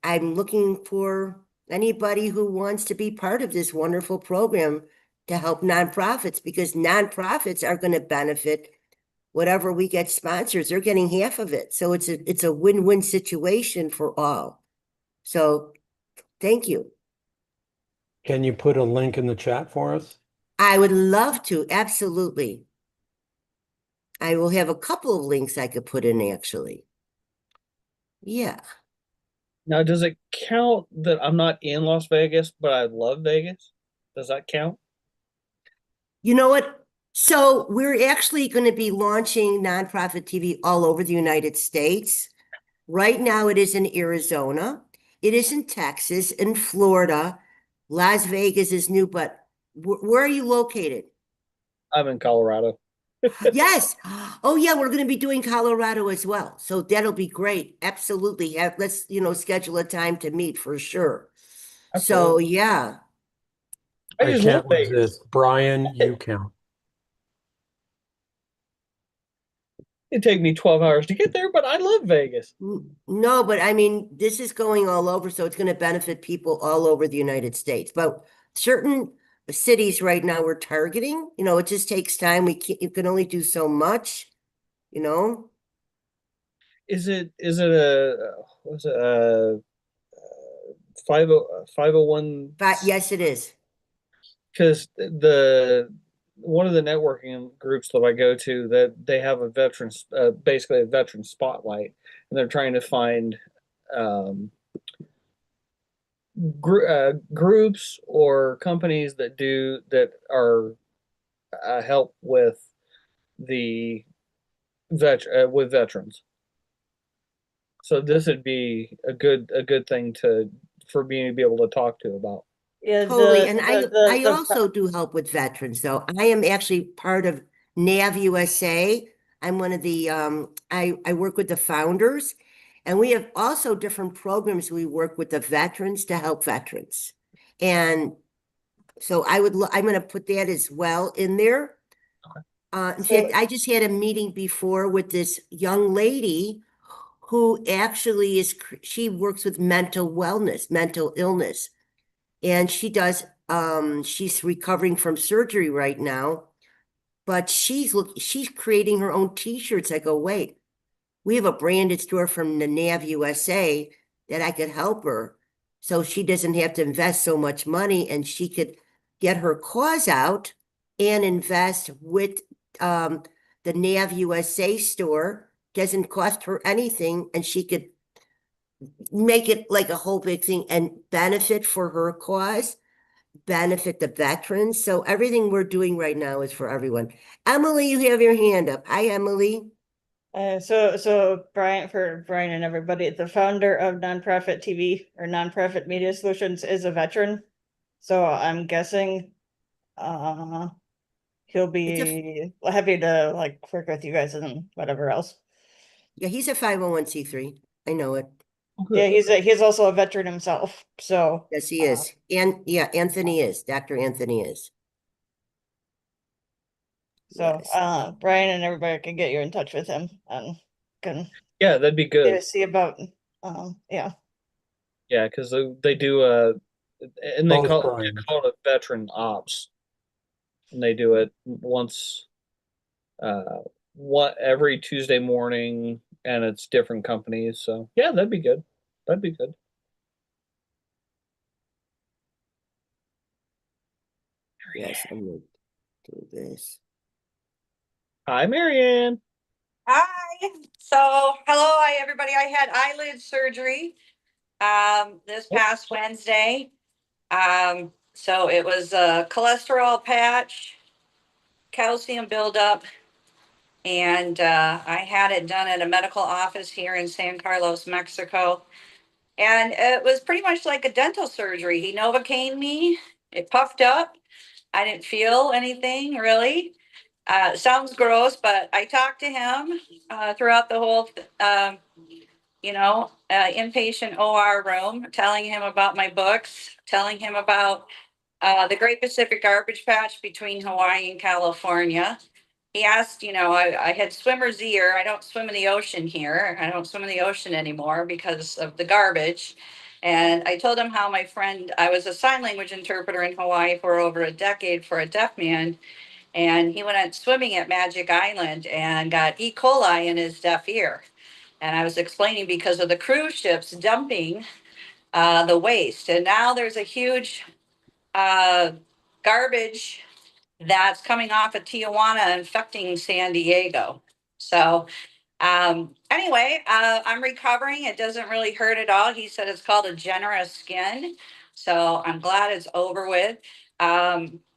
I'm looking for anybody who wants to be part of this wonderful program to help nonprofits, because nonprofits are going to benefit whatever we get sponsors. They're getting half of it. So it's a win-win situation for all. So thank you. Can you put a link in the chat for us? I would love to. Absolutely. I will have a couple of links I could put in actually. Yeah. Now, does it count that I'm not in Las Vegas, but I love Vegas? Does that count? You know what? So we're actually going to be launching nonprofit TV all over the United States. Right now it is in Arizona. It is in Texas, in Florida. Las Vegas is new, but where are you located? I'm in Colorado. Yes. Oh yeah, we're going to be doing Colorado as well. So that'll be great. Absolutely. Let's, schedule a time to meet for sure. So Absolutely. yeah. I I just love can't Vegas. resist. Brian, you count. It'd take me 12 hours to get there, but I love Vegas. No, but I mean, this is going all over, so it's going to benefit people all over the United States. But certain cities right now we're targeting, it just takes time. You can only do so much, you know? Is it a what's it 501? But yes, it is. Because the one of the networking groups that I go to, that they have a veterans, basically a veteran spotlight, and they're trying to find um, groups or companies that are help with the with veterans. So this would be a good thing for me to be able to talk to about. Yeah, Totally. And I the also do help with veterans, though. I am actually part of NAV USA. I'm one of the I work with the founders, and we have also different programs we work with the veterans to help veterans. And so I'm going to put that as well in there. In fact, I just had a meeting before with this young lady who actually she works with mental wellness, mental illness. And she's recovering from surgery right now, but she's creating her own t-shirts. I go, wait, we have a branded store from the NAV USA that I could help her. So she doesn't have to invest so much money and she could get her cause out and invest with the NAV USA store. Doesn't cost her anything, and she could make it like a whole big thing and benefit for her cause, benefit the veterans. So everything we're doing right now is for everyone. Emily, you have your hand up. Hi, Emily. So Brian and everybody, the founder of Nonprofit TV or Nonprofit Media Solutions is a veteran. So I'm guessing he'll be happy to like work with you guys and whatever else. Yeah, he's a 501c3. I know it. Yeah, he's also a veteran himself. So Yes, he is. And yeah, Anthony is. Dr. Anthony is. so Yes. Brian and everybody can get you in touch with him and can Yeah, that'd be good. see about yeah. Yeah, because they do and they Both call Brian. it veteran ops, and they do it once what every Tuesday morning, and it's different companies. So yeah, that'd be good. That'd be good. Yes, I'm going to do this. Hi, Marianne. Hi. So, hello, everybody. I had eyelid surgery this past Wednesday. So it was a cholesterol patch, calcium buildup, and I had it done at a medical office here in San Carlos, Mexico. And it was pretty much like a dental surgery. He Novocaine me. It puffed up. I didn't feel anything really. Sounds gross, but I talked to him throughout the whole, inpatient OR room, telling him about my books, telling him about the Great Pacific Garbage Patch between Hawaii and California. He asked, I had swimmer's ear. I don't swim in the ocean here. I don't swim in the ocean anymore because of the garbage. And I told him how I was a sign language interpreter in Hawaii for over a decade for a deaf man. And he went out swimming at Magic Island and got E. coli in his deaf ear. And I was explaining because of the cruise ships dumping the waste. And now there's a huge garbage that's coming off of Tijuana infecting San Diego. So anyway, I'm recovering. It doesn't really hurt at all. He said it's called a generous skin. So I'm glad it's over with.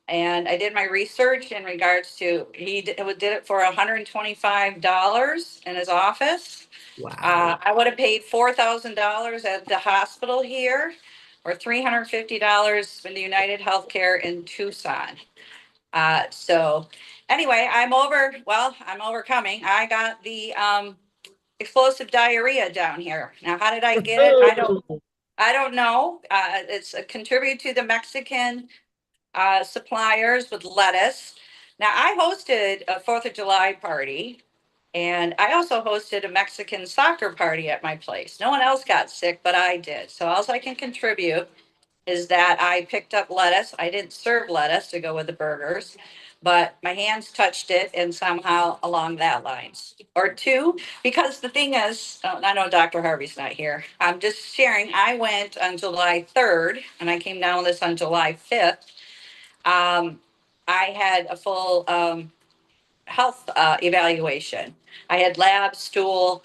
And I did my research in regards to, did it for $125 in his office. Wow. I would have paid $4,000 at the hospital here or $350 in the United Healthcare in Tucson. So anyway, I'm overcoming. I got the explosive diarrhea down here. Now, how did I get it? I don't know. It's a contribute to the Mexican suppliers with lettuce. Now, I hosted a 4th of July party, and I also hosted a Mexican soccer party at my place. No one else got sick, but I did. So all I can contribute is that I picked up lettuce. I didn't serve lettuce to go with the burgers, but my hands touched it and somehow along that lines. Or two, because the thing is, I know Dr. Harvey's not here. I'm just sharing. I went on July 3rd and I came down with this on July 5th. I had a full health evaluation. I had lab, stool,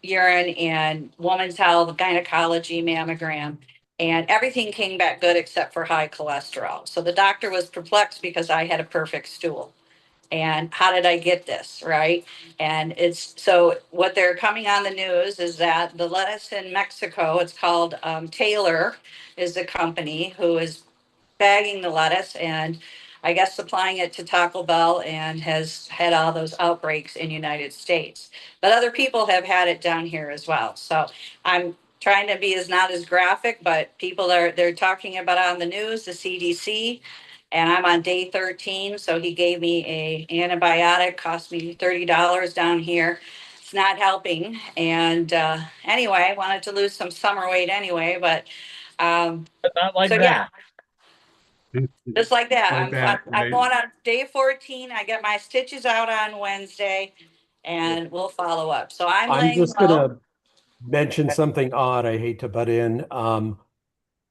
urine, and woman's health, gynecology, mammogram, and everything came back good except for high cholesterol. So the doctor was perplexed because I had a perfect stool. And how did I get this, right? And it's so what they're coming on the news is that the lettuce in Mexico, it's called Taylor, is the company who is bagging the lettuce and I guess supplying it to Taco Bell and has had all those outbreaks in United States. But other people have had it down here as well. So I'm trying to be not as graphic, but they're talking about on the news, the CDC, and I'm on day 13. So he gave me a antibiotic, cost me $30 down here. It's not helping. And anyway, I wanted to lose some summer weight anyway, but But not like so that. just like that. Like that, I'm right? going on day 14. I get my stitches out on Wednesday and we'll follow up. So I'm I'm laying just low. gonna mention something odd. I hate to butt in.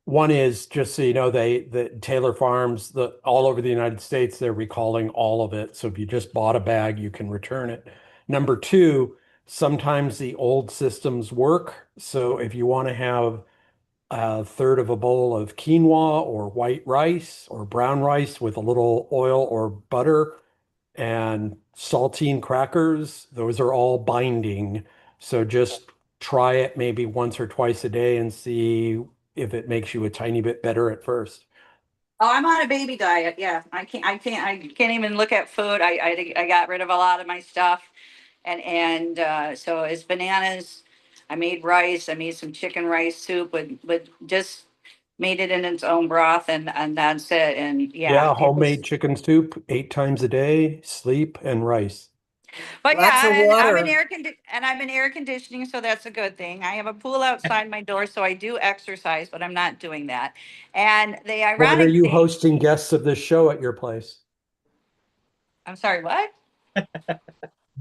One is just so you know, the Taylor Farms, all over the United States, they're recalling all of it. So if you just bought a bag, you can return it. Number two, sometimes the old systems work. So if you want to have a third of a bowl of quinoa or white rice or brown rice with a little oil or butter and saltine crackers, those are all binding. So just try it maybe once or twice a day and see if it makes you a tiny bit better at first. Oh, I'm on a baby diet. Yeah. I can't even look at food. I got rid of a lot of my stuff. And so it's bananas. I made rice. I made some chicken rice soup with just made it in its own broth and that's it. And yeah, Yeah, it was. homemade chicken soup 8 times a day, sleep and rice. But Lots of yeah, and water. I'm in air conditioning, so that's a good thing. I have a pool outside my door, so I do exercise, but I'm not doing that. And the When are ironic you thing, hosting guests of this show at your place? I'm sorry, what?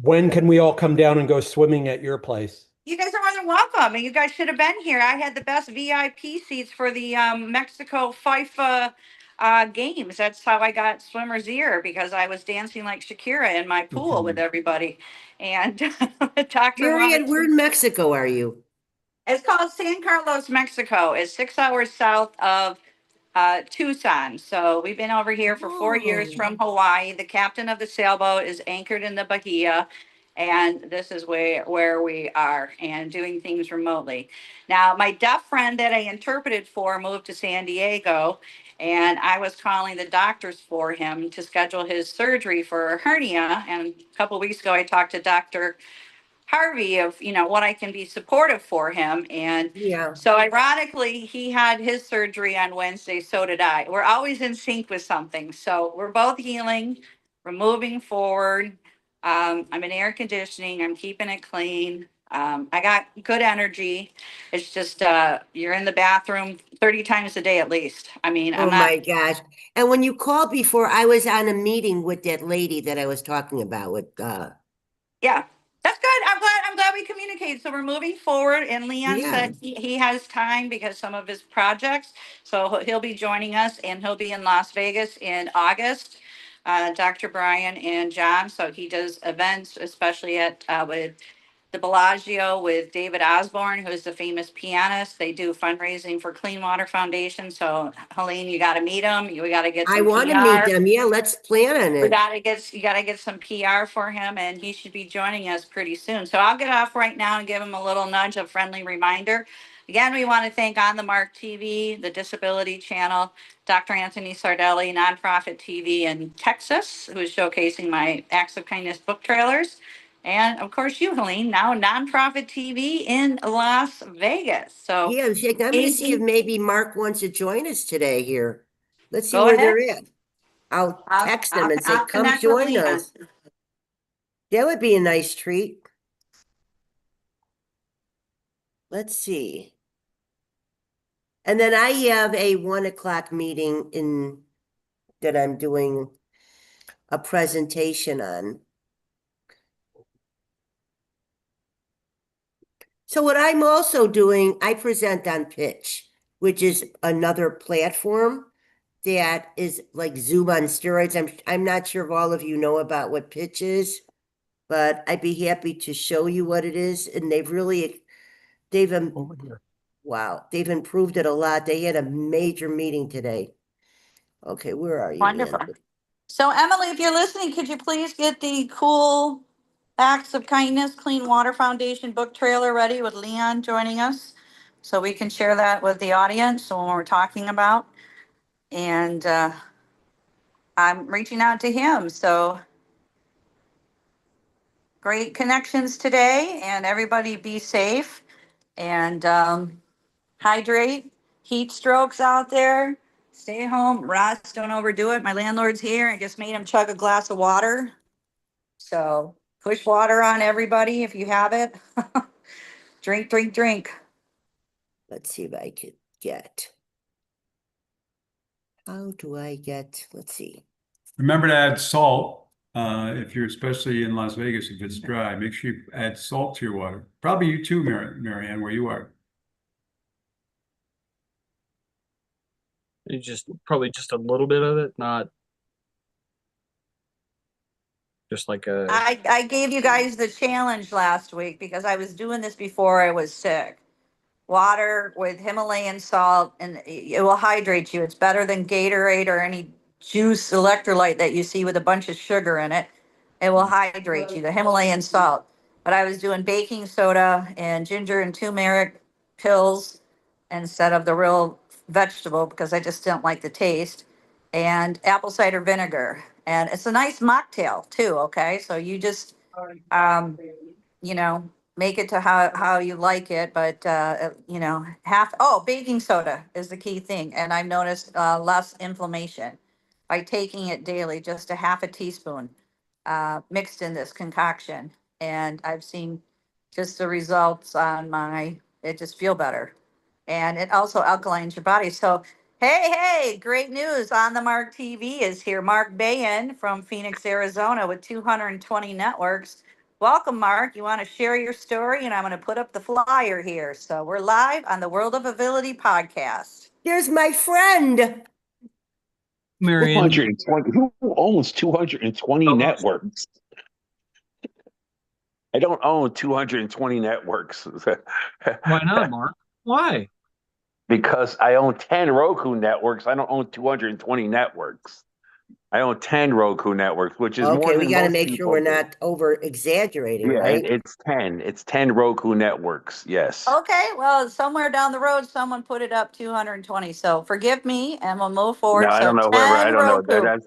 When can we all come down and go swimming at your place? You guys are more than welcome, and you guys should have been here. I had the best VIP seats for the Mexico FIFA games. That's how I got swimmer's ear, because I was dancing like Shakira in my pool with everybody. And Dr. Marianne, wanted where to, in Mexico are you? it's called San Carlos, Mexico. It's 6 hours south of Tucson. So we've been over here for 4 years Oh, from Hawaii. The captain of the sailboat is anchored in the Bahia, and this is where we are and doing things remotely. Now, my deaf friend that I interpreted for moved to San Diego, and I was calling the doctors for him to schedule his surgery for a hernia. And a couple of weeks ago, I talked to Dr. Harvey of, what I can be supportive for him. And yeah. so ironically, he had his surgery on Wednesday. So did I. We're always in sync with something. So we're both healing. We're moving forward. I'm in air conditioning. I'm keeping it clean. I got good energy. It's just you're in the bathroom 30 times a day at least. I mean, I'm Oh not. my gosh. And when you called before, I was on a meeting with that lady that I was talking about with Yeah, that's good. I'm glad we communicated. So we're moving forward. And Leon yeah. said he has time because some of his projects. So he'll be joining us, and he'll be in Las Vegas in August. Dr. Brian and John. So he does events, especially at with the Bellagio with David Osborne, who's the famous pianist. They do fundraising for Clean Water Foundation. So Helene, you got to meet him. We got to get I some want to meet PR. them. Yeah, let's plan on We it. gotta get, you gotta get some PR for him, and he should be joining us pretty soon. So I'll get off right now and give him a little nudge, a friendly reminder. Again, we want to thank On the Mark TV, the Disability Channel, Dr. Anthony Sardelli, Nonprofit TV in Texas, who is showcasing my Acts of Kindness book trailers. And of course, you, Helene, now Nonprofit TV in Las Vegas. So Yeah, I'm going to see if Amy, maybe Mark wants to join us today here. Let's see go where ahead. they're at. I'll text them and say, I'll come connect with join Leon. us. That would be a nice treat. Let's see. And then I have a 1 o'clock meeting that I'm doing a presentation on. So what I'm also doing, I present on Pitch, which is another platform that is like Zoom on steroids. I'm not sure if all of you know about what Pitch is, but I'd be happy to show you what it is. And they've Over here. wow, they've improved it a lot. They had a major meeting today. Okay, where are you, Wonderful. Leon? So Emily, if you're listening, could you please get the cool Acts of Kindness Clean Water Foundation book trailer ready with Leon joining us? So we can share that with the audience when we're talking about. And I'm reaching out to him. So great connections today, and everybody be safe and hydrate. Heat strokes out there. Stay home. Ross, don't overdo it. My landlord's here. I just made him chug a glass of water. So push water on everybody if you have it. Drink, drink, drink. Let's see if I could get. How do I get, let's see. Remember to add salt. If you're especially in Las Vegas, if it's dry, make sure you add salt to your water. Probably you too, Marianne, where you are. You just probably just a little bit of it, not just like a. I gave you guys the challenge last week because I was doing this before I was sick. Water with Himalayan salt, and it will hydrate you. It's better than Gatorade or any juice electrolyte that you see with a bunch of sugar in it. It will hydrate you, the Himalayan salt. But I was doing baking soda and ginger and turmeric pills instead of the real vegetable because I just didn't like the taste, and apple cider vinegar. And it's a nice mocktail too, okay? So you just um, you know, make it to how you like it, but baking soda is the key thing. And I've noticed less inflammation by taking it daily, just a half a teaspoon mixed in this concoction. And I've seen just the results on it just feel better. And it also alkalines your body. So, hey, great news. On the Mark TV is here. Mark Bayan from Phoenix, Arizona with 220 networks. Welcome, Mark. You want to share your story? And I'm going to put up the flyer here. So we're live on the World of Ability podcast. There's my friend. Marion. 220. Who owns 220 Oh, networks? I don't own 220 networks. why not, Mark? Why? Because I own 10 Roku networks. I don't own 220 networks. I own 10 Roku networks, which is more Okay, we than got to most make sure people we're do. not over exaggerating, Yeah, right? it's 10. It's 10 Roku networks. Yes. Okay, well, somewhere down the road, someone put it up 220. So forgive me and we'll move No, forward. I So don't know whoever. I 10 don't know. Roku.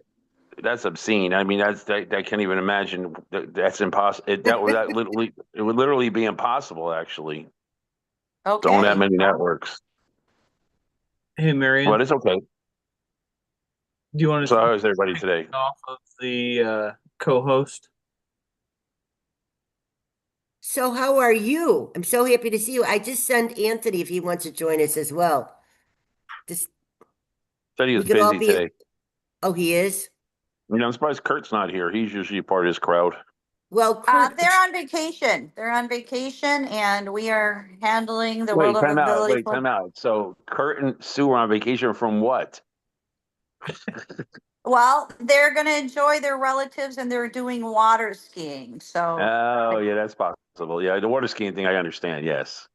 That's obscene. I mean, I can't even imagine. That's impossible. It would literally be impossible actually to own that Okay. many networks. Hey, Marion, But it's okay. do you want So to how is everybody today? off of the co-host? So how are you? I'm so happy to see you. I just sent Anthony if he wants to join us as well. Just Said he we was could all busy be. today. Oh, he is? You know, I'm surprised Kurt's not here. He's usually part of his crowd. Well, Kurt, They're on vacation. They're on vacation, and we are handling the World Wait, of time out. Ability. Wait, time out. So Kurt and Sue are on vacation from what? Well, they're going to enjoy their relatives, and they're doing water skiing. So, Oh, yeah, that's possible. Yeah, the water skiing thing, I understand. Yes.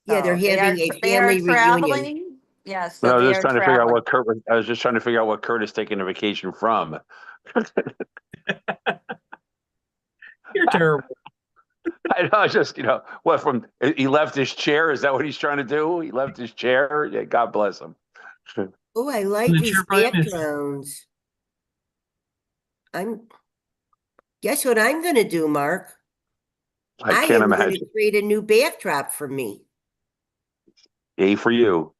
yeah, they're they are having a they are family reunion. traveling. Yes, No, so I was they just are trying to figure out traveling. what I was just trying to figure out what Kurt is taking a vacation from. You're terrible. I know, just what from he left his chair. Is that what he's trying to do? He left his chair. Yeah, God bless him. Oh, I like The these chair prime minister. backgrounds. Guess what I'm going to do, Mark? I I can't am going imagine. to create a new backdrop for me. A for you.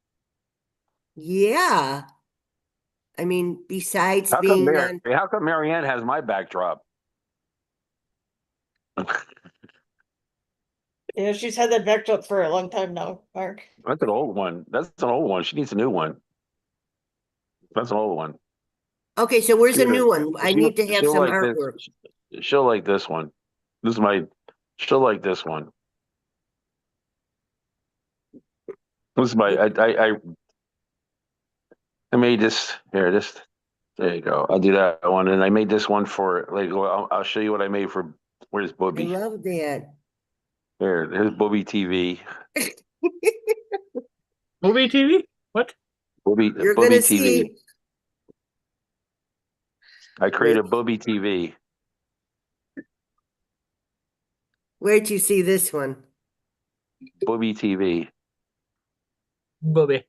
Yeah. I mean, besides How come being on, How come Marianne has my backdrop? Yeah, she's had that backdrop for a long time now, Mark. That's an old one. That's an old one. She needs a new one. That's an old one. okay, so where's a She- new one? I need to have she'll some like this. artwork. She'll like this one. This is my. She'll like this one. This is my. I made this here. There you go. I'll do that one, and I made this one for like. Well, I'll show you what I made for. Where's I Booby? love that. Here's Booby TV. Movie TV? What? You're Booby going to TV. see. I created Booby TV. Where'd you see this one? Booby TV, Bobby.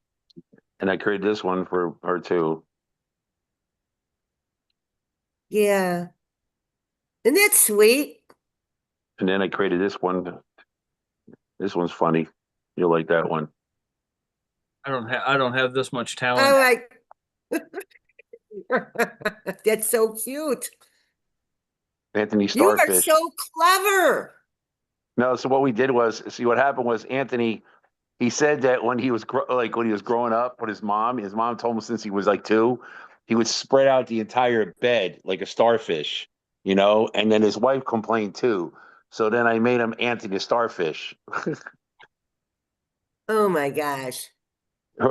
and I created this one for her too. Yeah. Isn't that sweet? And then I created this one. This one's funny. You'll like that one. I don't have this much Oh, talent. that's so cute. Anthony You are Starfish. so clever. No, so what we did was, see, what happened was Anthony, he said that when he was when he was growing up with his mom told him since he was like 2, he would spread out the entire bed like a starfish, and then his wife complained too. So then I made him Anthony Starfish. Oh my gosh.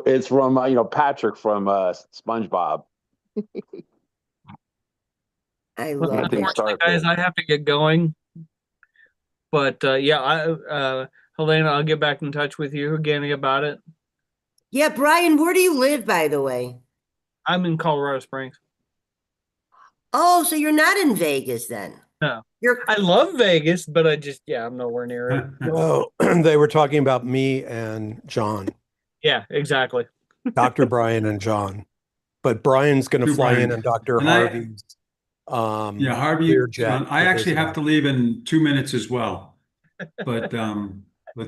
It's from Patrick from SpongeBob. I love Anthony that. Unfortunately, Starfish. guys, I have to get going. But Helena, I'll get back in touch with you again about it. Yeah, Brian, where do you live, by the way? I'm in Colorado Springs. Oh, so you're not in Vegas then? No. You're I love Vegas, but I'm nowhere near it. No, they were talking about me and John, Yeah, exactly. Dr. Brian and John. But Brian's going to Two fly in Brians. on Dr. And Harvey's Yeah, Harvey, Learjet I to actually visit have him. to leave in 2 minutes as well. But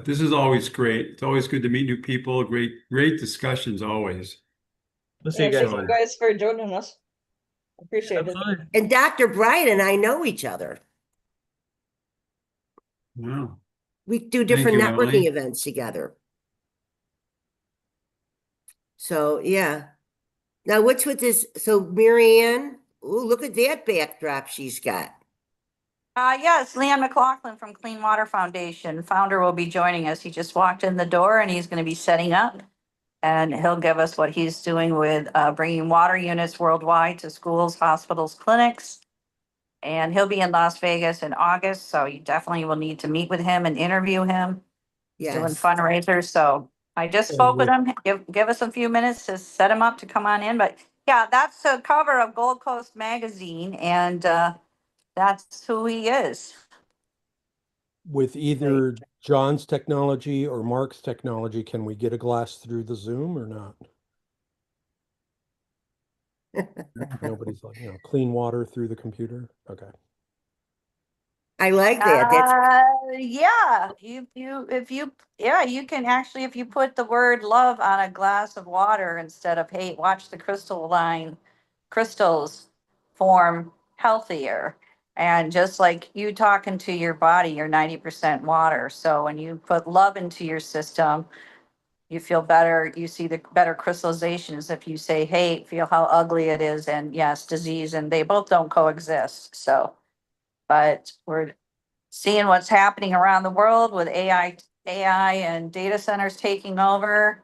this is always great. It's always good to meet new people. Great discussions always. We'll see you Yeah, guys. thank you guys for joining us. Appreciate it. Absolutely. and Dr. Brian and I know each other. Wow. We do different you, networking Emily. events together. So yeah. Now what's with this? So Marianne, ooh, look at that backdrop she's got. Yes, Leon McLaughlin from Clean Water Foundation. Founder will be joining us. He just walked in the door and he's going to be setting up. And he'll give us what he's doing with bringing water units worldwide to schools, hospitals, clinics. And he'll be in Las Vegas in August, so you definitely will need to meet with him and interview him. He's doing Yes. fundraisers, so I just And spoke with with- him. Give us a few minutes to set him up to come on in, but yeah, that's the cover of Gold Coast Magazine, and that's who he is. With either John's technology or Mark's technology, can we get a glass through the Zoom or not? Nobody's like, clean water through the computer. Okay. I like that. That's Yeah, yeah, you can actually, if you put the word love on a glass of water instead of hate, watch the crystals form healthier. And just like you talking to your body, you're 90% water. So when you put love into your system, you feel better, you see the better crystallizations. If you say hate, feel how ugly it is, and yes, disease, and they both don't coexist. So, but we're seeing what's happening around the world with AI and data centers taking over.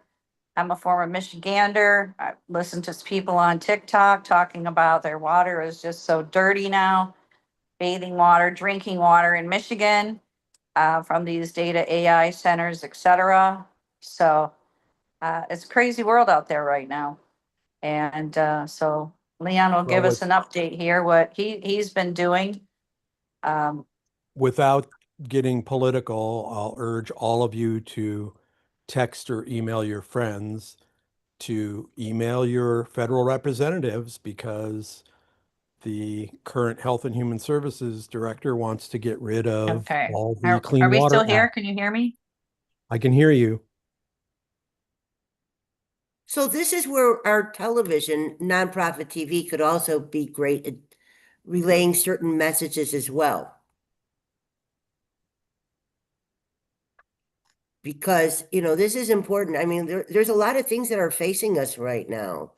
I'm a former Michigander. I listen to people on TikTok talking about their water is just so dirty now. Bathing water, drinking water in Michigan from these data AI centers, et cetera. So it's a crazy world out there right now. And so Leon will give Well, us an update here, what he's been doing. Um, without getting political, I'll urge all of you to text or email your friends to email your federal representatives because the current Health and Human Services Director wants to get rid of okay. all the Are Clean we still Water here? Act. Can you hear me? I can hear you. so this is where our television, nonprofit TV could also be great at relaying certain messages as well. Because, this is important. I mean, there's a lot of things that are facing us right now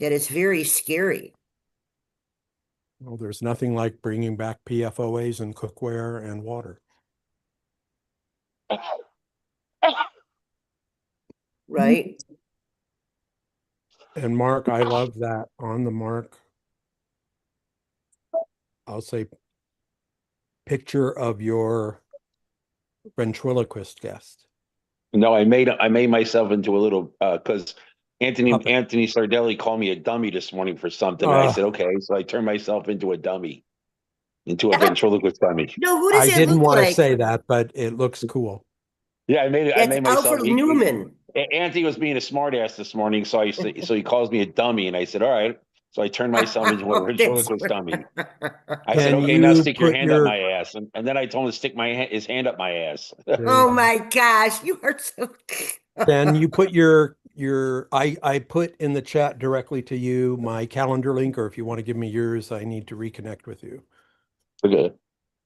that is very scary. Well, there's nothing like bringing back PFOAs and cookware and water. Right? And Mark, I love that on the Mark. I'll say picture of your ventriloquist guest. No, I made myself into a little because Puppet. Anthony Sardelli called me a dummy this morning for something. I said okay, so I turned myself into a dummy, into a ventriloquist dummy. No, who does I that didn't look want to like? say that, but it looks cool. Yeah, I made it. I That's made myself. Alfred Newman. Anthony was being a smartass this morning, so he calls me a dummy, and I said all right. So I turned myself into a That's ventriloquist dummy. I said Can okay, now you stick your put hand up your my ass, and then I told him to stick his hand up my ass. Oh my gosh, you are so Can you put I put in the chat directly to you my calendar link, or if you want to give me yours, I need to reconnect with you. Okay,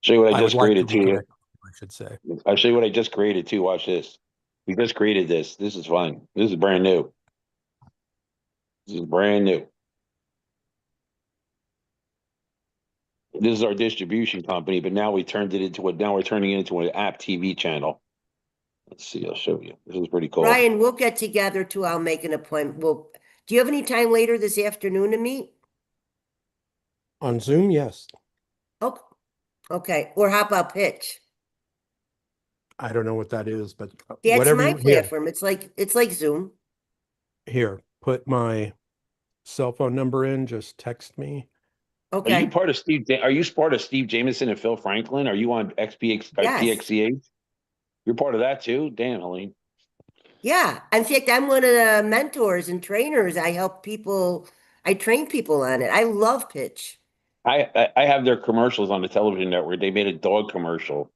show you what I I would just like to created to you. reconnect, I should say. I'll show you what I just created too. Watch this. We just created this. This is fun. This is brand new. This is brand new. This is our distribution company, but now we're turning it into an app TV channel. Let's see, I'll show you. This is pretty cool. Brian, we'll get together too. I'll make an appointment. Do you have any time later this afternoon to meet? On Zoom, yes. Oh, okay. Or how about pitch? I don't know what that is, but That's whatever my you here. platform. It's like Zoom. Here, put my cell phone number in, just text me. Are you Okay. part of Are you part of Steve Jameson and Phil Franklin? Are you on Yes. PXCH? You're part of that too? Damn, Helene. Yeah. In fact, I'm one of the mentors and trainers. I train people on it. I love pitch. I have their commercials on the television network. They made a dog commercial.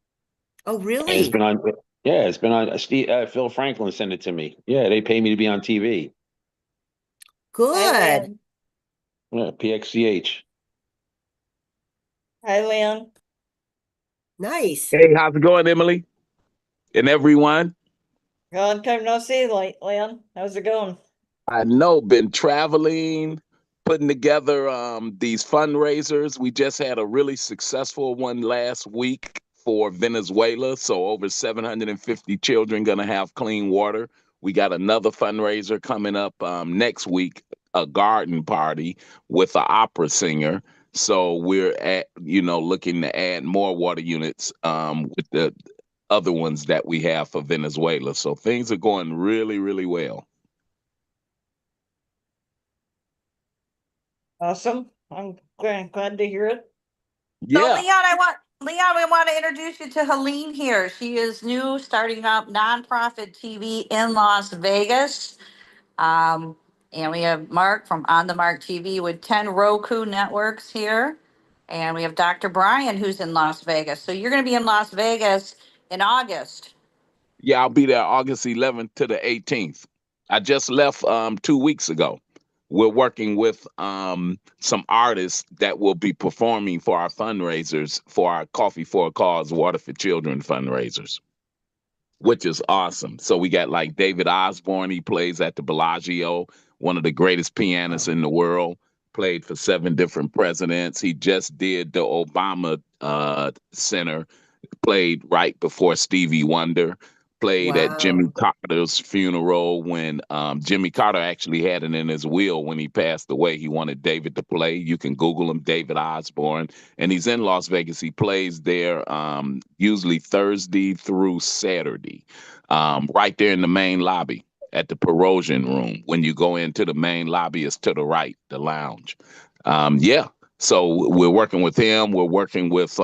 Oh, And it's really? been on. Yeah, it's been on. Phil Franklin sent it to me. Yeah, they pay me to be on TV. Hi, Good. Leon. Yeah, PXCH. Hi, Leon. Nice. Hey, how's it going, Emily? And everyone? Long time no see, Leon. How's it going? I know, been traveling, putting together these fundraisers. We just had a really successful one last week for Venezuela. So over 750 children gonna have clean water. We got another fundraiser coming up next week, a garden party with an opera singer. So we're looking to add more water units with the other ones that we have for Venezuela. So things are going really, really well. Awesome. I'm glad to hear it. So Yeah. Leon, we want to introduce you to Helene here. She is new, starting up nonprofit TV in Las Vegas. And we have Mark from On the Mark TV with 10 Roku networks here. And we have Dr. Brian, who's in Las Vegas. So you're going to be in Las Vegas in August. Yeah, I'll be there August 11th to the 18th. I just left 2 weeks ago. We're working with some artists that will be performing for our fundraisers for our Coffee for a Cause, Water for Children fundraisers, which is awesome. So we got like David Osborne. He plays at the Bellagio, one of the greatest pianists in the world, played for 7 different presidents. He just did the Obama Center, played right before Stevie Wonder, played at Jimmy Wow. Carter's funeral when Jimmy Carter actually had it in his will when he passed away. He wanted David to play. You can Google him, David Osborne, and he's in Las Vegas. He plays there usually Thursday through Saturday, right there in the main lobby at the Perosion Room. When you go into the main lobby, it's to the right, the lounge. Yeah. So we're working with him. We're working with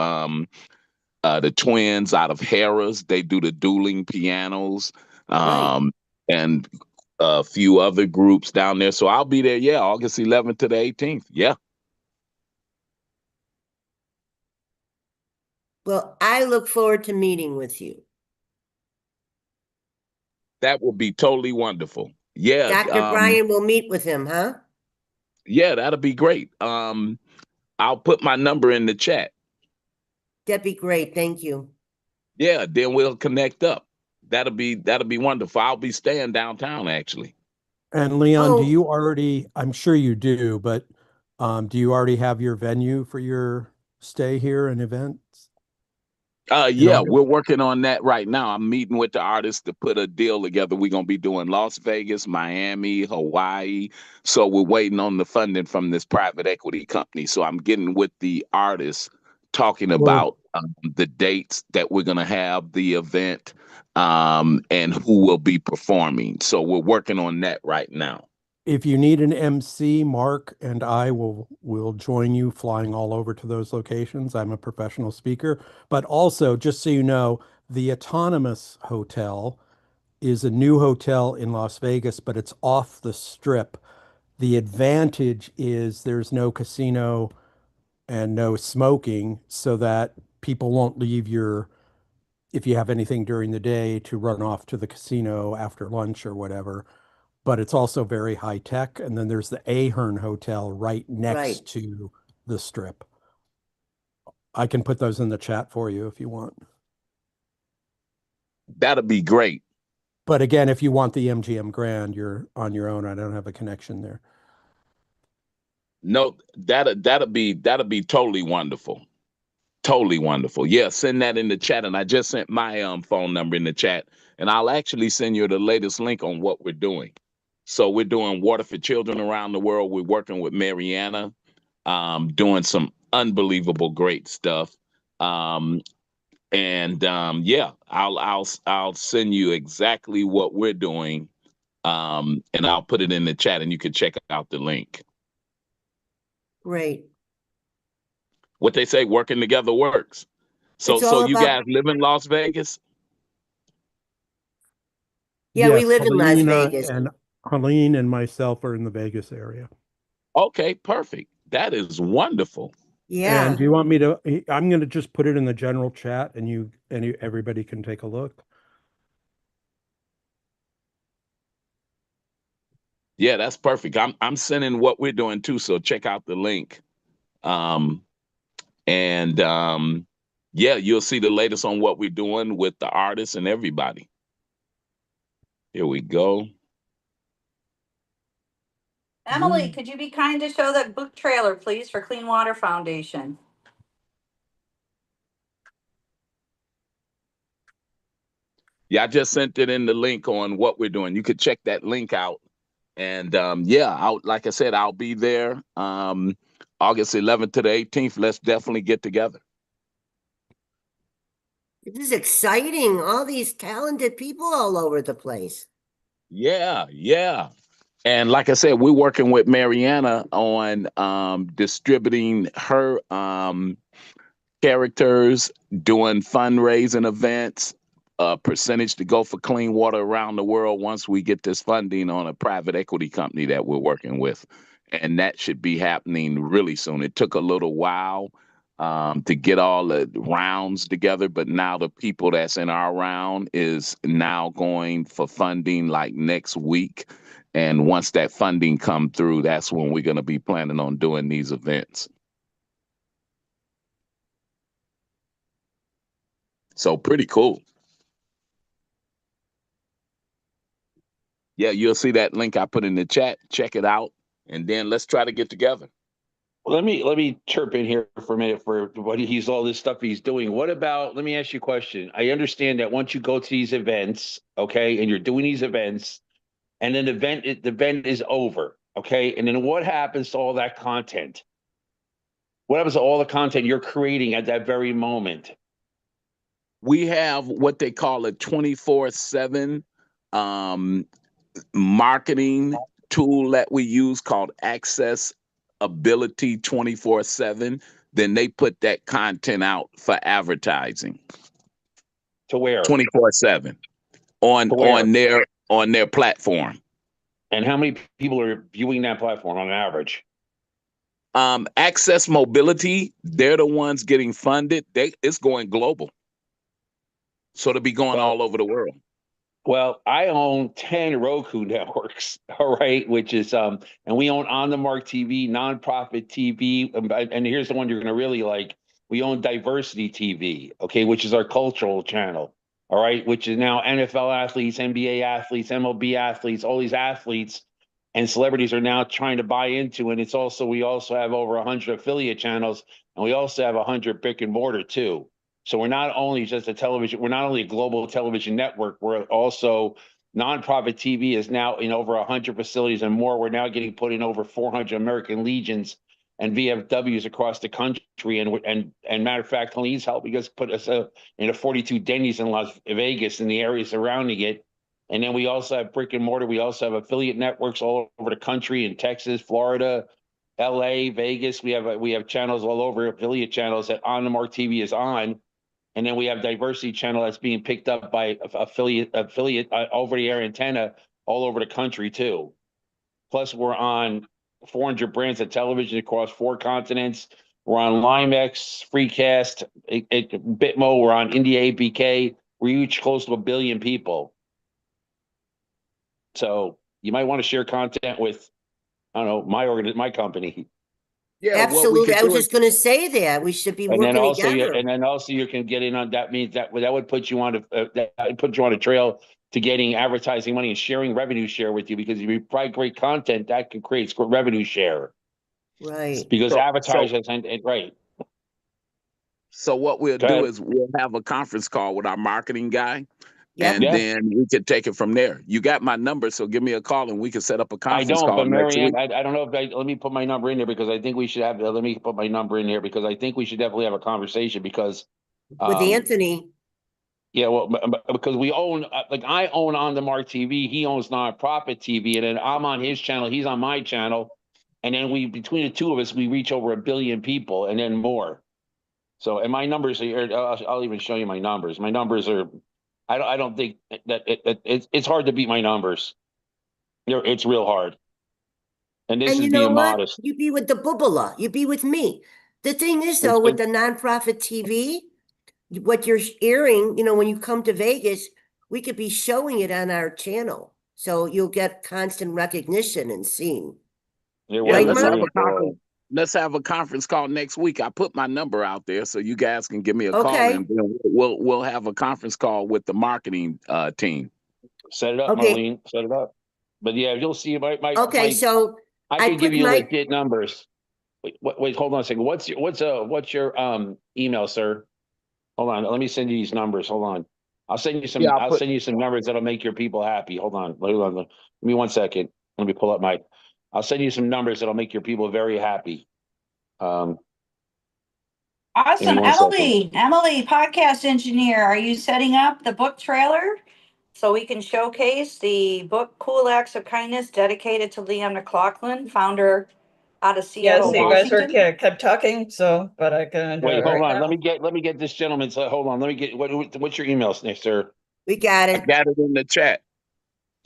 the twins out of Harrah's. They do the dueling pianos, Right. and a few other groups down there. So I'll be there, yeah, August 11th to the 18th. Yeah, Well, I look forward to meeting with you. that would be totally wonderful. Yeah, Dr. Brian will meet with him, huh? yeah, that'll be great. I'll put my number in the chat. That'd be great. Thank you. Yeah, then we'll connect up. That'll be wonderful. I'll be staying downtown actually. And Leon, do Oh, you already, I'm sure you do, but do you already have your venue for your stay here and events in Yeah, August? we're working on that right now. I'm meeting with the artists to put a deal together. We're gonna be doing Las Vegas, Miami, Hawaii. So we're waiting on the funding from this private equity company. So I'm getting with the artists, talking Well, about the dates that we're gonna have the event, and who will be performing. So we're working on that right now. if you need an MC, Mark and I will join you flying all over to those locations. I'm a professional speaker, but also just so you know, the Autonomous Hotel is a new hotel in Las Vegas, but it's off the strip. The advantage is there's no casino and no smoking, so that people won't leave if you have anything during the day to run off to the casino after lunch or whatever. But it's also very high tech. And then there's the Ahern Hotel right right. next to the strip. I can put those in the chat for you if you want. That'll be great. But again, if you want the MGM Grand, you're on your own. I don't have a connection there. No, that'll be totally wonderful. Totally wonderful. Yeah, send that in the chat. And I just sent my phone number in the chat. And I'll actually send you the latest link on what we're doing. So we're doing Water for Children around the world. We're working with Mariana, doing some unbelievable great stuff. Um, and yeah, I'll send you exactly what we're doing. And I'll put it in the chat and you can check out the link. Great. What they say, working together works. It's So all you about, guys live in Las Vegas? yeah, we Yes, live in Las Vegas. Helene and myself are in the Vegas area. Okay, perfect. That is wonderful. And Yeah, do you want me to, I'm going to just put it in the general chat and everybody can take a look. Yeah, that's perfect. I'm sending what we're doing too, so check out the link. Um, and yeah, you'll see the latest on what we're doing with the artists and everybody. Here we go. Emily, could you be kind to show that book trailer, please, for Clean Water Foundation? Yeah, I just sent it in the link on what we're doing. You could check that link out. And like I said, I'll be there August 11th to the 18th. Let's definitely get together. This is exciting. All these talented people all over the place. Yeah, yeah. And like I said, we're working with Mariana on distributing her characters, doing fundraising events, a percentage to go for clean water around the world once we get this funding on a private equity company that we're working with. And that should be happening really soon. It took a little while to get all the rounds together, but now the people that's in our round is now going for funding like next week. And once that funding come through, that's when we're going to be planning on doing these events. So pretty cool. Yeah, you'll see that link I put in the chat. Check it out, and then let's try to get together. Let me chirp in here for a minute for what he's all this stuff he's doing. What about, let me ask you a question. I understand that once you go to these events, okay, and you're doing these events, and then the event is over, okay, and then what happens to all that content? What happens to all the content you're creating at that very moment? We have what they call a 24/7 marketing tool that we use called Access Ability 24/7. Then they put that content out for advertising. To where? 24/7 on their platform. And how many people are viewing that platform on average? Access Mobility, they're the ones getting funded. It's going global. So to be going all over the world. Well, I own 10 Roku networks, all right, which is and we own On the Mark TV, nonprofit TV, and here's the one you're gonna really like. We own Diversity TV, okay, which is our cultural channel, all right, which is now NFL athletes, NBA athletes, MLB athletes, all these athletes and celebrities are now trying to buy into, and it's also we also have over 100 affiliate channels, and we also have 100 brick and mortar too. So we're not only just a television, we're not only a global television network, we're also nonprofit TV is now in over 100 facilities and more. We're now getting put in over 400 American Legions and VFWs across the country. And matter of fact, Colleen's helping us put us in a 42 Denny's in Las Vegas and the areas surrounding it. And then we also have brick and mortar. We also have affiliate networks all over the country in Texas, Florida, LA, Vegas. We have channels all over, affiliate channels that On the Mark TV is on. And then we have Diversity channel that's being picked up by affiliate over the air antenna all over the country too. Plus we're on 400 brands of television across 4 continents. We're on LimeX, Freecast, Bitmo. We're on India APK. We reach close to 1 billion people. So you might want to share content with, I don't know, my company. Yeah, Absolutely. I was just going to say that we should be working together. And then also you can get in on that. Means that would put you on a trail to getting advertising money and sharing revenue share with you, because if you provide great content, that can create revenue share. Right. Because advertisers right. So what we'll do is we'll have a conference call with our marketing guy. Yep. And then we could take it from there. You got my number, so give me a call and we can set up a conference call. But Marianne, I don't know if let me put my number in there, because I think we should have. Let me put my number in here, because I think we should definitely have a conversation, because with Anthony. Yeah, well, because we own, like I own On the Mark TV, he owns Nonprofit TV, and then I'm on his channel, he's on my channel, and then between the two of us, we reach over 1 billion people and then more. So, and my numbers are, I'll even show you my numbers. My numbers are. I don't think that it's hard to beat my numbers. It's real hard. And this is being modest. You be with the Bubala. You be with me. The thing is, though, with the nonprofit TV, what you're airing, when you come to Vegas, we could be showing it on our channel. So you'll get constant recognition and seen. Yeah, let's have a conference call next week. I put my number out there so you guys can give me a call, and we'll have a conference call with the marketing team. Set it up, Marlene. Set it up. But yeah, you'll see my so I can give you legit numbers. Wait, hold on a second. What's your email, sir? Hold on. Let me send you these numbers. Hold I'll send you some. Yeah, I'll send you some numbers that'll make your people happy. Hold on. Give me 1 second. Let me pull up my. I'll send you some numbers that'll make your people very happy. Give me Awesome. 1 second. Emily, podcast engineer, are you setting up the book trailer so we can showcase the book Cool Acts of Kindness dedicated to Liam McLaughlin, founder out of Yeah, Seattle, so you guys were Washington? kept talking, so but I can do Wait, it hold right on. now. Let me get this gentleman's. Hold on. Let me get what's your email, sir? We got I it. got it in the chat.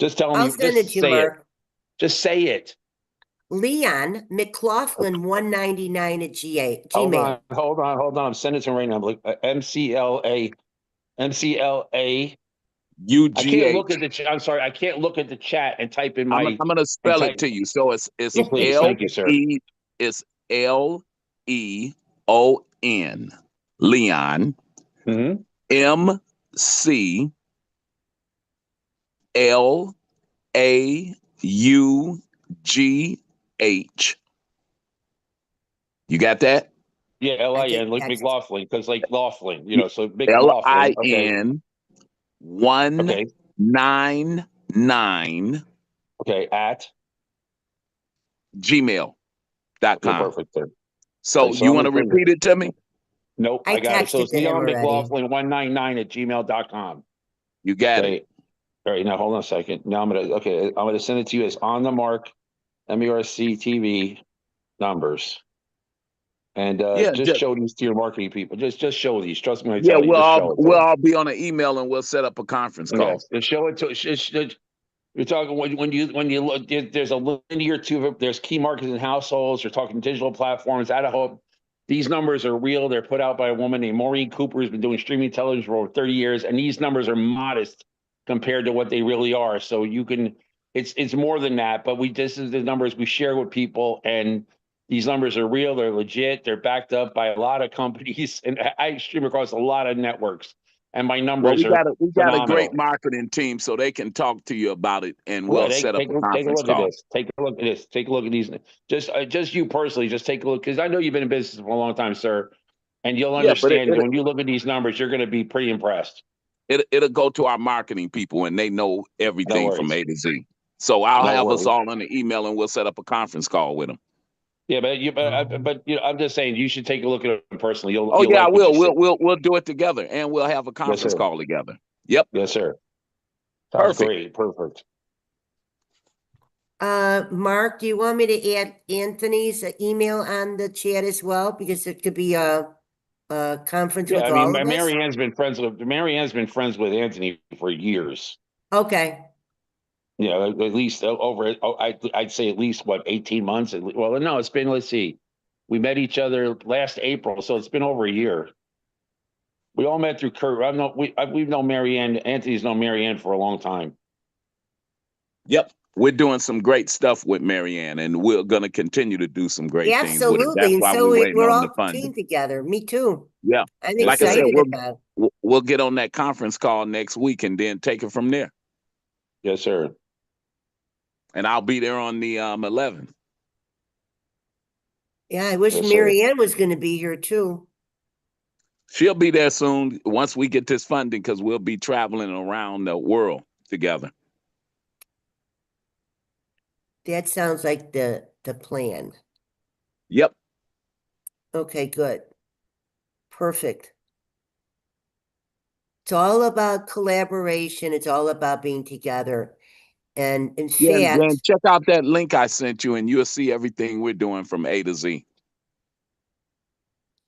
Just tell I'll him. send it Just to you, say it. Mark. Just say it. Leon McLaughlin 199 at Hold Gmail. on. I'm sending it to him right now. Like MCLA. I can't look at UGH. the. I'm sorry. I can't look at the chat and type in I'm my. gonna spell it to you. So it's Yeah, please. L Thank you, sir. E it's LEON Leon Mm-hmm. McLaugh. You got that? Yeah, I just LIN, like text. McLaughlin, because like Laughlin, you know, so McLaughlin. Okay. LIN Okay. 199 Okay. At. gmail.com. Okay, perfect. There. So Okay, so you I'm want to gonna repeat it to me? Nope, I I got it. So texted it's to him Leon already. McLaughlin 199 at gmail.com. You got Okay. it. All right, now hold on a second. Now I'm gonna send it to you as on the mark MERC TV numbers. And Yeah, just show these to your marketing people. Just show these. Trust me when I yeah. tell you. Just show it to We'll them. all be on an email and we'll set up a conference call. Yes, just show it to. You're talking when you look. There's a linear to. There's key markets and households. You're talking digital platforms. I hope these numbers are real. They're put out by a woman named Maureen Cooper, who's been doing streaming television for over 30 years, and these numbers are modest compared to what they really are. So you can. It's more than that, but this is the numbers we share with people, and these numbers are real. They're legit. They're backed up by a lot of companies, and I stream across a lot of networks, and my Well, numbers are we got a great phenomenal. marketing team, so they can talk to you about it, and Well, we'll set up take a a conference look at call. this. Take a look at this. Take a look at these. Just you personally, just take a look, because I know you've been in business for a long time, sir, and you'll Yeah, but understand that when you look at these numbers, you're going to be pretty impressed. it'll go to our marketing people, and they know No everything from worries. A to Z. So I'll No have us worries. all on the email, and we'll set up a conference call with them. Yeah, but I'm just saying you should take a look at it personally. You'll Oh yeah, I like what will. you see. We'll do it together, and we'll have a Yes, conference sir. call together. Yep. Yes, sir. Sounds Perfect. great. Perfect. Mark, do you want me to add Anthony's email on the chat as well? Because it could be a conference Yeah, with I mean, all of us. Mary Ann's been friends with Anthony for years. Okay. You know, at least over. I'd say at least 18 months. Well, no, it's been. Let's see. We met each other last April, so it's been over a year. We all met through Kurt. We've known Mary Ann. Anthony's known Mary Ann for a long time. Yep. We're doing some great stuff with Marianne, and we're going to continue to do some great things with it. Absolutely. That's And why so we're waiting we're on all the funding. team together. Me too. Yeah. I'm Like I said, excited about it. we'll get on that conference call next week and then take it from there. Yes, sir. And I'll be there on the 11th. Yeah, I wish Yes, sir. Mary Ann was going to be here too. She'll be there soon once we get this funding, because we'll be traveling around the world together. That sounds like the plan. Yep. Okay, good. Perfect. It's all about collaboration. It's all about being together. And in Yeah, fact, and check out that link I sent you, and you'll see everything we're doing from A to Z.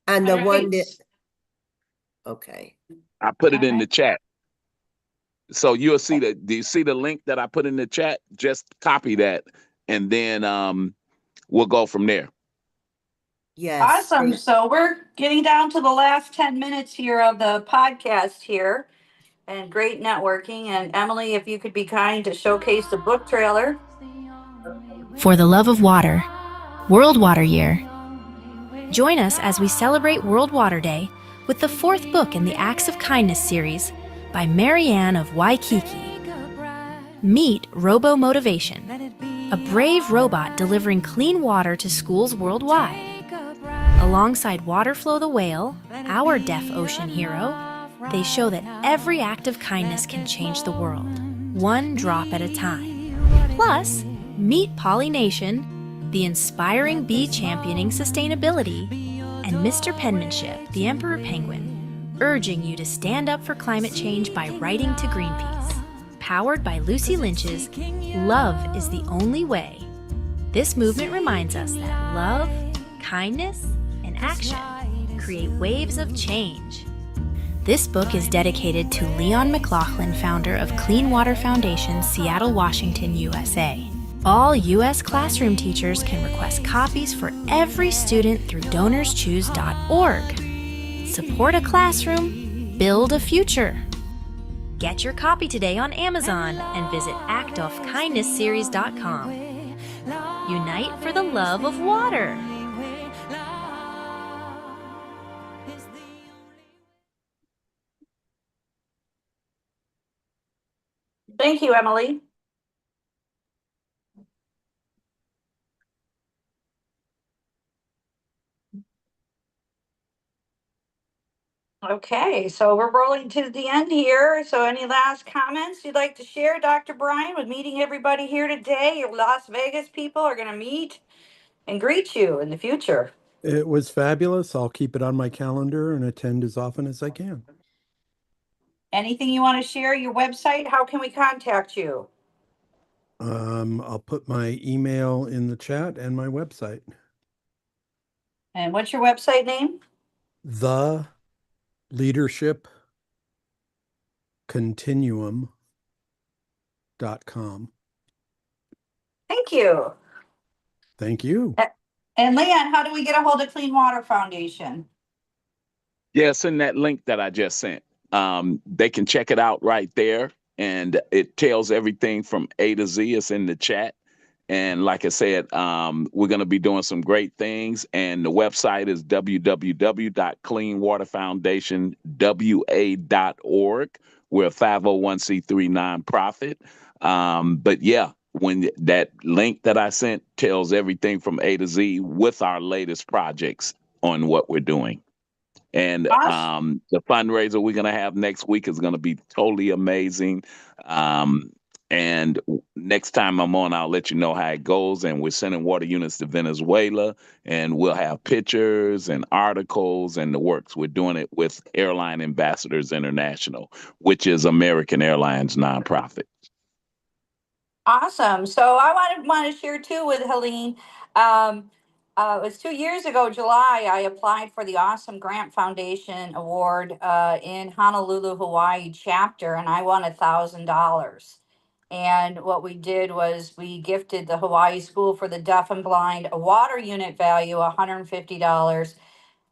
on the All one that, right. okay. I put it All in the right. chat. So you'll see that. Do you see the link that I put in the chat? Just copy that, and then we'll go from there. Yes. Awesome. So we're getting down to the last 10 minutes here of the podcast here, and great networking. And Emily, if you could be kind to showcase the book trailer. For the Love of Water, World Water Year. Join us as we celebrate World Water Day with the fourth book in the Acts of Kindness series by Mary Ann of Waikiki. Meet Robo Motivation, a brave robot delivering clean water to schools worldwide. Alongside Waterflow the whale, our deaf ocean hero, They show that every act of kindness can change the world, one drop at a time. Plus, meet Pollination, the inspiring bee championing sustainability, and Mr. Penmanship, the Emperor Penguin, urging you to stand up for climate change by writing to Greenpeace. Powered by Lucy Lynch's Love is the Only Way. This movement reminds us that love, kindness, and action create waves of change. This book is dedicated to Leon McLaughlin, founder of Clean Water Foundation, Seattle, Washington, USA. All U.S. classroom teachers can request copies for every student through DonorsChoose.org. Support a classroom, build a future. Get your copy today on Amazon and visit actoffkindnessseries.com. Unite for the love of water. Thank you, Emily. Okay, so we're rolling to the end here. So any last comments you'd like to share, Dr. Brian, with meeting everybody here today? Your Las Vegas people are going to meet and greet you in the future. It was fabulous. I'll keep it on my calendar and attend as often as I can. Anything you want to share, your website, how can we contact you? I'll put my email in the chat and my website. And what's your website name? The Leadership Continuum.com. Thank you. Thank you. And Leon, how do we get a hold of Clean Water Foundation? Yes, in that link that I just sent. They can check it out right there. And it tells everything from A to Z. It's in the chat. And like I said, we're going to be doing some great things. And the website is www.cleanwaterfoundationwa.org. We're a 501c3 nonprofit. But yeah, when that link that I sent tells everything from A to Z with our latest projects on what we're doing. And Awesome. the fundraiser we're going to have next week is going to be totally amazing. And next time I'm on, I'll let you know how it goes. And we're sending water units to Venezuela, and we'll have pictures and articles and the works. We're doing it with Airline Ambassadors International, which is American Airlines nonprofit. Awesome. So I want to share too with Helene. It was 2 years ago, July, I applied for the Awesome Grant Foundation Award in Honolulu, Hawaii chapter, and I won $1,000. And what we did was we gifted the Hawaii School for the Deaf and Blind a water unit value, $150.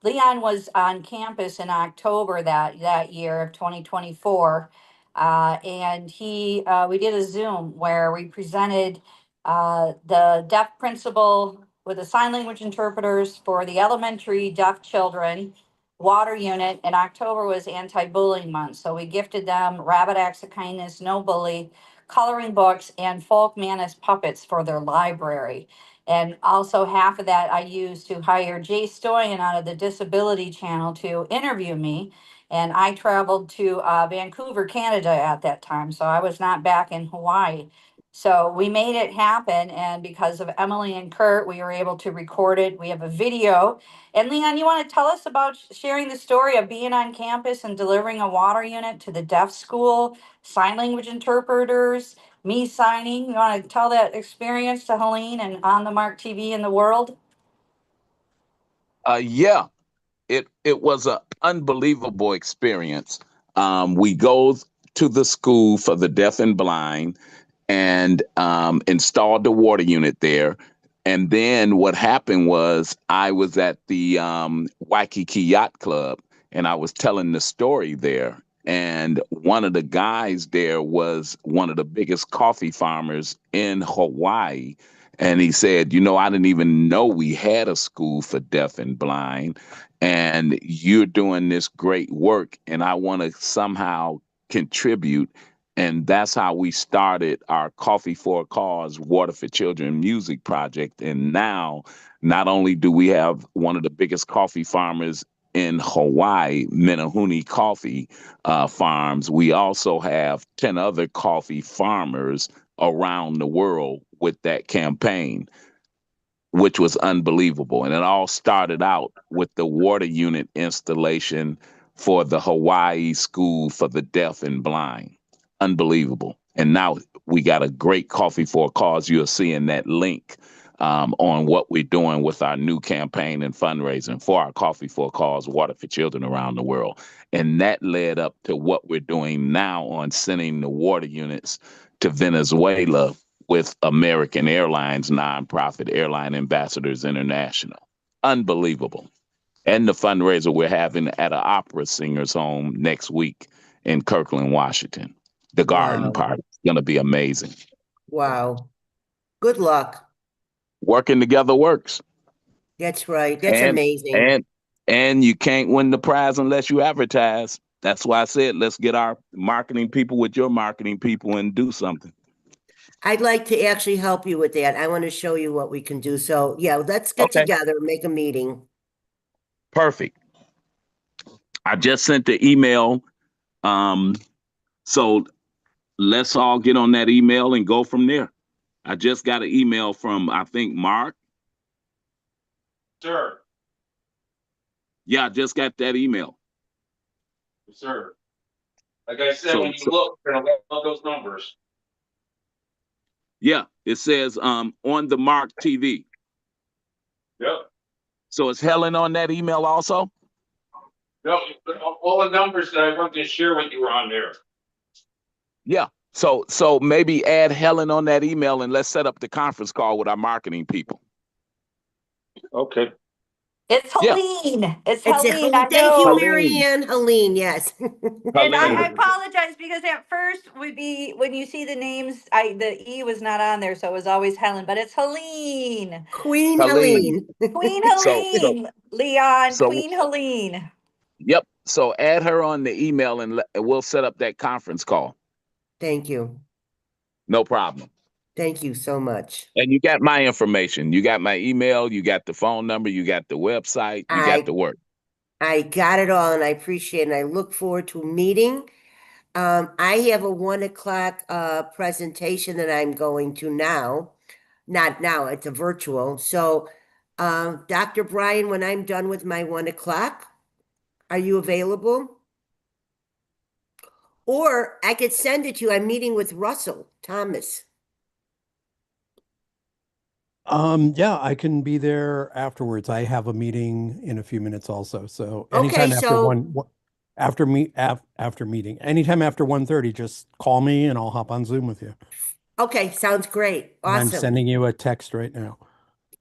Leon was on campus in October that year of 2024, and we did a Zoom where we presented the deaf principal with the sign language interpreters for the elementary deaf children water unit. And October was anti-bullying month, so we gifted them Rabbit Acts of Kindness, No Bully, coloring books, and Folk Manus puppets for their library. And also half of that I used to hire Jay Stoyan out of the Disability Channel to interview me. And I traveled to Vancouver, Canada at that time. So I was not back in Hawaii. So we made it happen. And because of Emily and Kurt, we were able to record it. We have a video. And Leon, you want to tell us about sharing the story of being on campus and delivering a water unit to the deaf school, sign language interpreters, me signing? You want to tell that experience to Helene and On the Mark TV in the world? Yeah, it was an unbelievable experience. We go to the school for the deaf and blind and installed the water unit there. And then what happened was I was at the Waikiki Yacht Club, and I was telling the story there. And one of the guys there was one of the biggest coffee farmers in Hawaii. And he said, you know, I didn't even know we had a school for deaf and blind. And you're doing this great work, and I want to somehow contribute. And that's how we started our Coffee for a Cause Water for Children music project. And now, not only do we have one of the biggest coffee farmers in Hawaii, Menehune Coffee Farms. We also have 10 other coffee farmers around the world with that campaign, which was unbelievable. And it all started out with the water unit installation for the Hawaii School for the Deaf and Blind. Unbelievable. And now we got a great Coffee for a Cause. You're seeing that link on what we're doing with our new campaign and fundraising for our Coffee for a Cause, Water for Children around the world. And that led up to what we're doing now on sending the water units to Venezuela with American Airlines nonprofit Airline Ambassadors International. Unbelievable. And the fundraiser we're having at an opera singer's home next week in Kirkland, Washington. The garden Wow. party. It's going to be amazing. Wow. Good luck. Working together works. That's right. That's And amazing. and you can't win the prize unless you advertise. That's why I said let's get our marketing people with your marketing people and do something. I'd like to actually help you with that. I want to show you what we can do. So yeah, let's get Okay. together, make a meeting. Perfect. I just sent the email. So let's all get on that email and go from there. I just got an email from, I think, Mark. Sir. Yeah, I just got that email. Sir. Like I said, So- when you look, you're gonna love those numbers. Yeah, it says on the Mark TV. Yep. So is Helen on that email also? No, all the numbers that I wanted to share with you were on there. Yeah. So maybe add Helen on that email and let's set up the conference call with our marketing people. Okay. It's Yeah. Helene. It's It's Helene. I thank you, know. Mary Ann. Helene, yes. And I apologize because at first would be when you see the names, the E was not on there, so it was always Helen, but it's Helene. Queen Helene. Helene. Queen So Helene. Leon, so Queen Helene. yep. So add her on the email and we'll set up that conference call. Thank you. No problem. Thank you so much. And you got my information. You got my email. You got the phone number. You got the website. You got the work. I got it all and I appreciate it. And I look forward to meeting. I have a 1:00 presentation that I'm going to now. Not now, it's a virtual. So, Dr. Brian, when I'm done with my 1:00, are you available? Or I could send it to you. I'm meeting with Russell Thomas. Yeah, I can be there afterwards. I have a meeting in a few minutes also. So Okay, anytime after so after meeting, anytime after 1:30, just call me and I'll hop on Zoom with you. okay, sounds great. And I'm Awesome. sending you a text right now.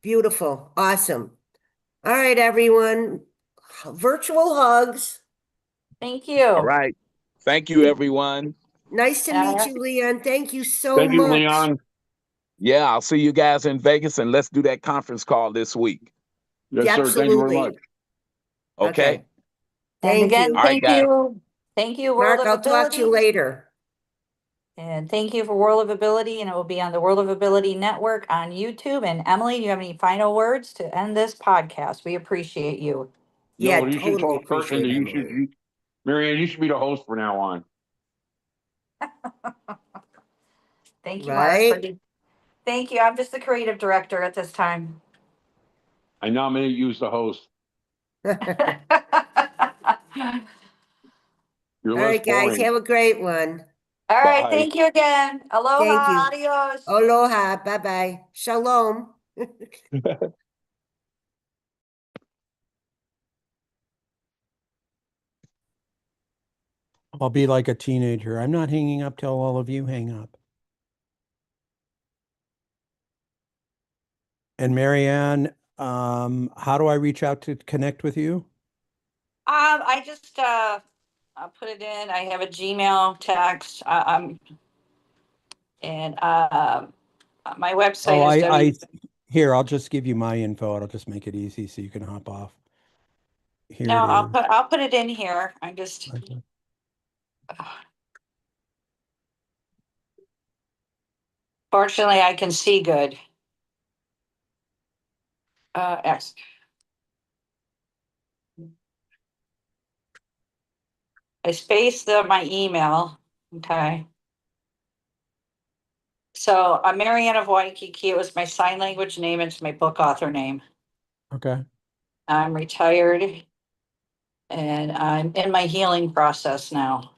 Beautiful. Awesome. All right, everyone. Virtual hugs. Thank you. All right. Thank you, everyone. Nice to meet you, Leon. Thank you so Thank you, much. Leon. Yeah, I'll see you guys in Vegas and let's do that conference call this week. Yes, sir. Thank you very Absolutely. much. Okay. And Thank again, you. All right, thank guys. you. Thank you, World Mark, of I'll talk to you Ability. later. And thank you for World of Ability, and it will be on the World of Ability Network on YouTube. And Emily, do you have any final words to end this podcast? We appreciate you. Yeah, No, you should totally talk person. appreciate it, You should, Emily. Marianne, you should be the host from now on. Thank you, Mark. Right? Thank you. I'm just the creative director at this time. I nominate you as the host. All You're less right, guys, boring. have a great one. All right. Bye. Thank you again. Aloha. Thank you. Adios. Aloha. Bye-bye. Shalom. I'll be like a teenager. I'm not hanging up till all of you hang up. And Marianne, how do I reach out to connect with you? I just I'll put it in. I have a Gmail text. And my website Oh, is here, I'll just give you my info. It'll just make it easy so you can hop off. Here No, it is. I'll put it in here. I'm just Okay. Fortunately I can see good. X. I spaced my email. Okay. So I'm Marianne of Waikiki. It was my sign language name. It's my book author name. Okay. I'm retired and I'm in my healing process now.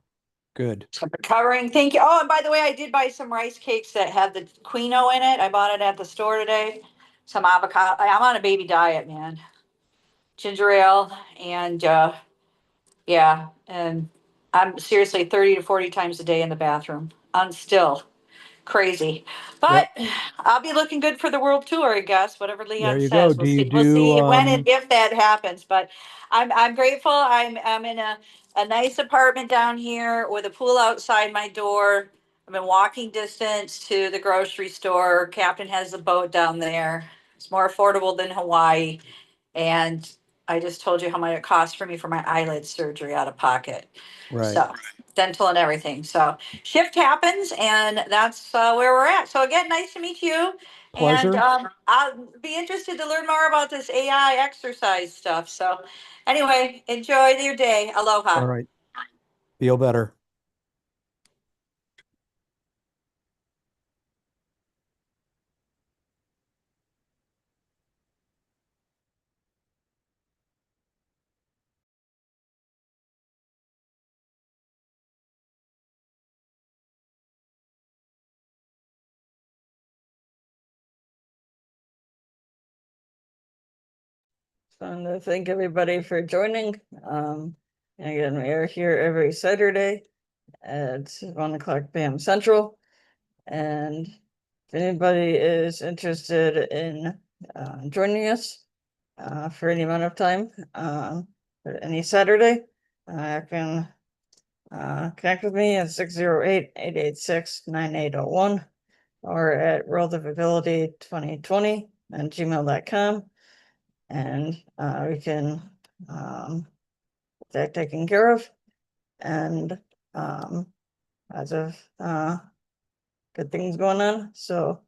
Good. So I'm recovering. Thank you. Oh, and by the way, I did buy some rice cakes that had the quinoa in it. I bought it at the store today. Some avocado. I'm on a baby diet, man. Ginger ale and yeah, and I'm seriously 30 to 40 times a day in the bathroom. I'm still crazy, but Yep. I'll be looking good for the world tour, I guess. Whatever There Leon you go. says, Do you we'll do see when and if that happens. But I'm grateful. I'm in a nice apartment down here with a pool outside my door. I'm in walking distance to the grocery store. Captain has a boat down there. It's more affordable than Hawaii, and I just told you how much it cost for me for my eyelid surgery out of pocket. right? So dental and everything. So shift happens, and that's where we're at. So again, nice to meet you. And Pleasure. I'll be interested to learn more about this AI exercise stuff. So anyway, enjoy your day. Aloha. All right. Feel better. I want to thank everybody for joining. And again, we are here every Saturday at 1 o'clock p.m. Central. And if anybody is interested in joining us for any amount of time, for any Saturday, I can connect with me at 608-886-9801 or at worldofability2020@gmail.com. And we can get that taken care of. And as of good things going on. So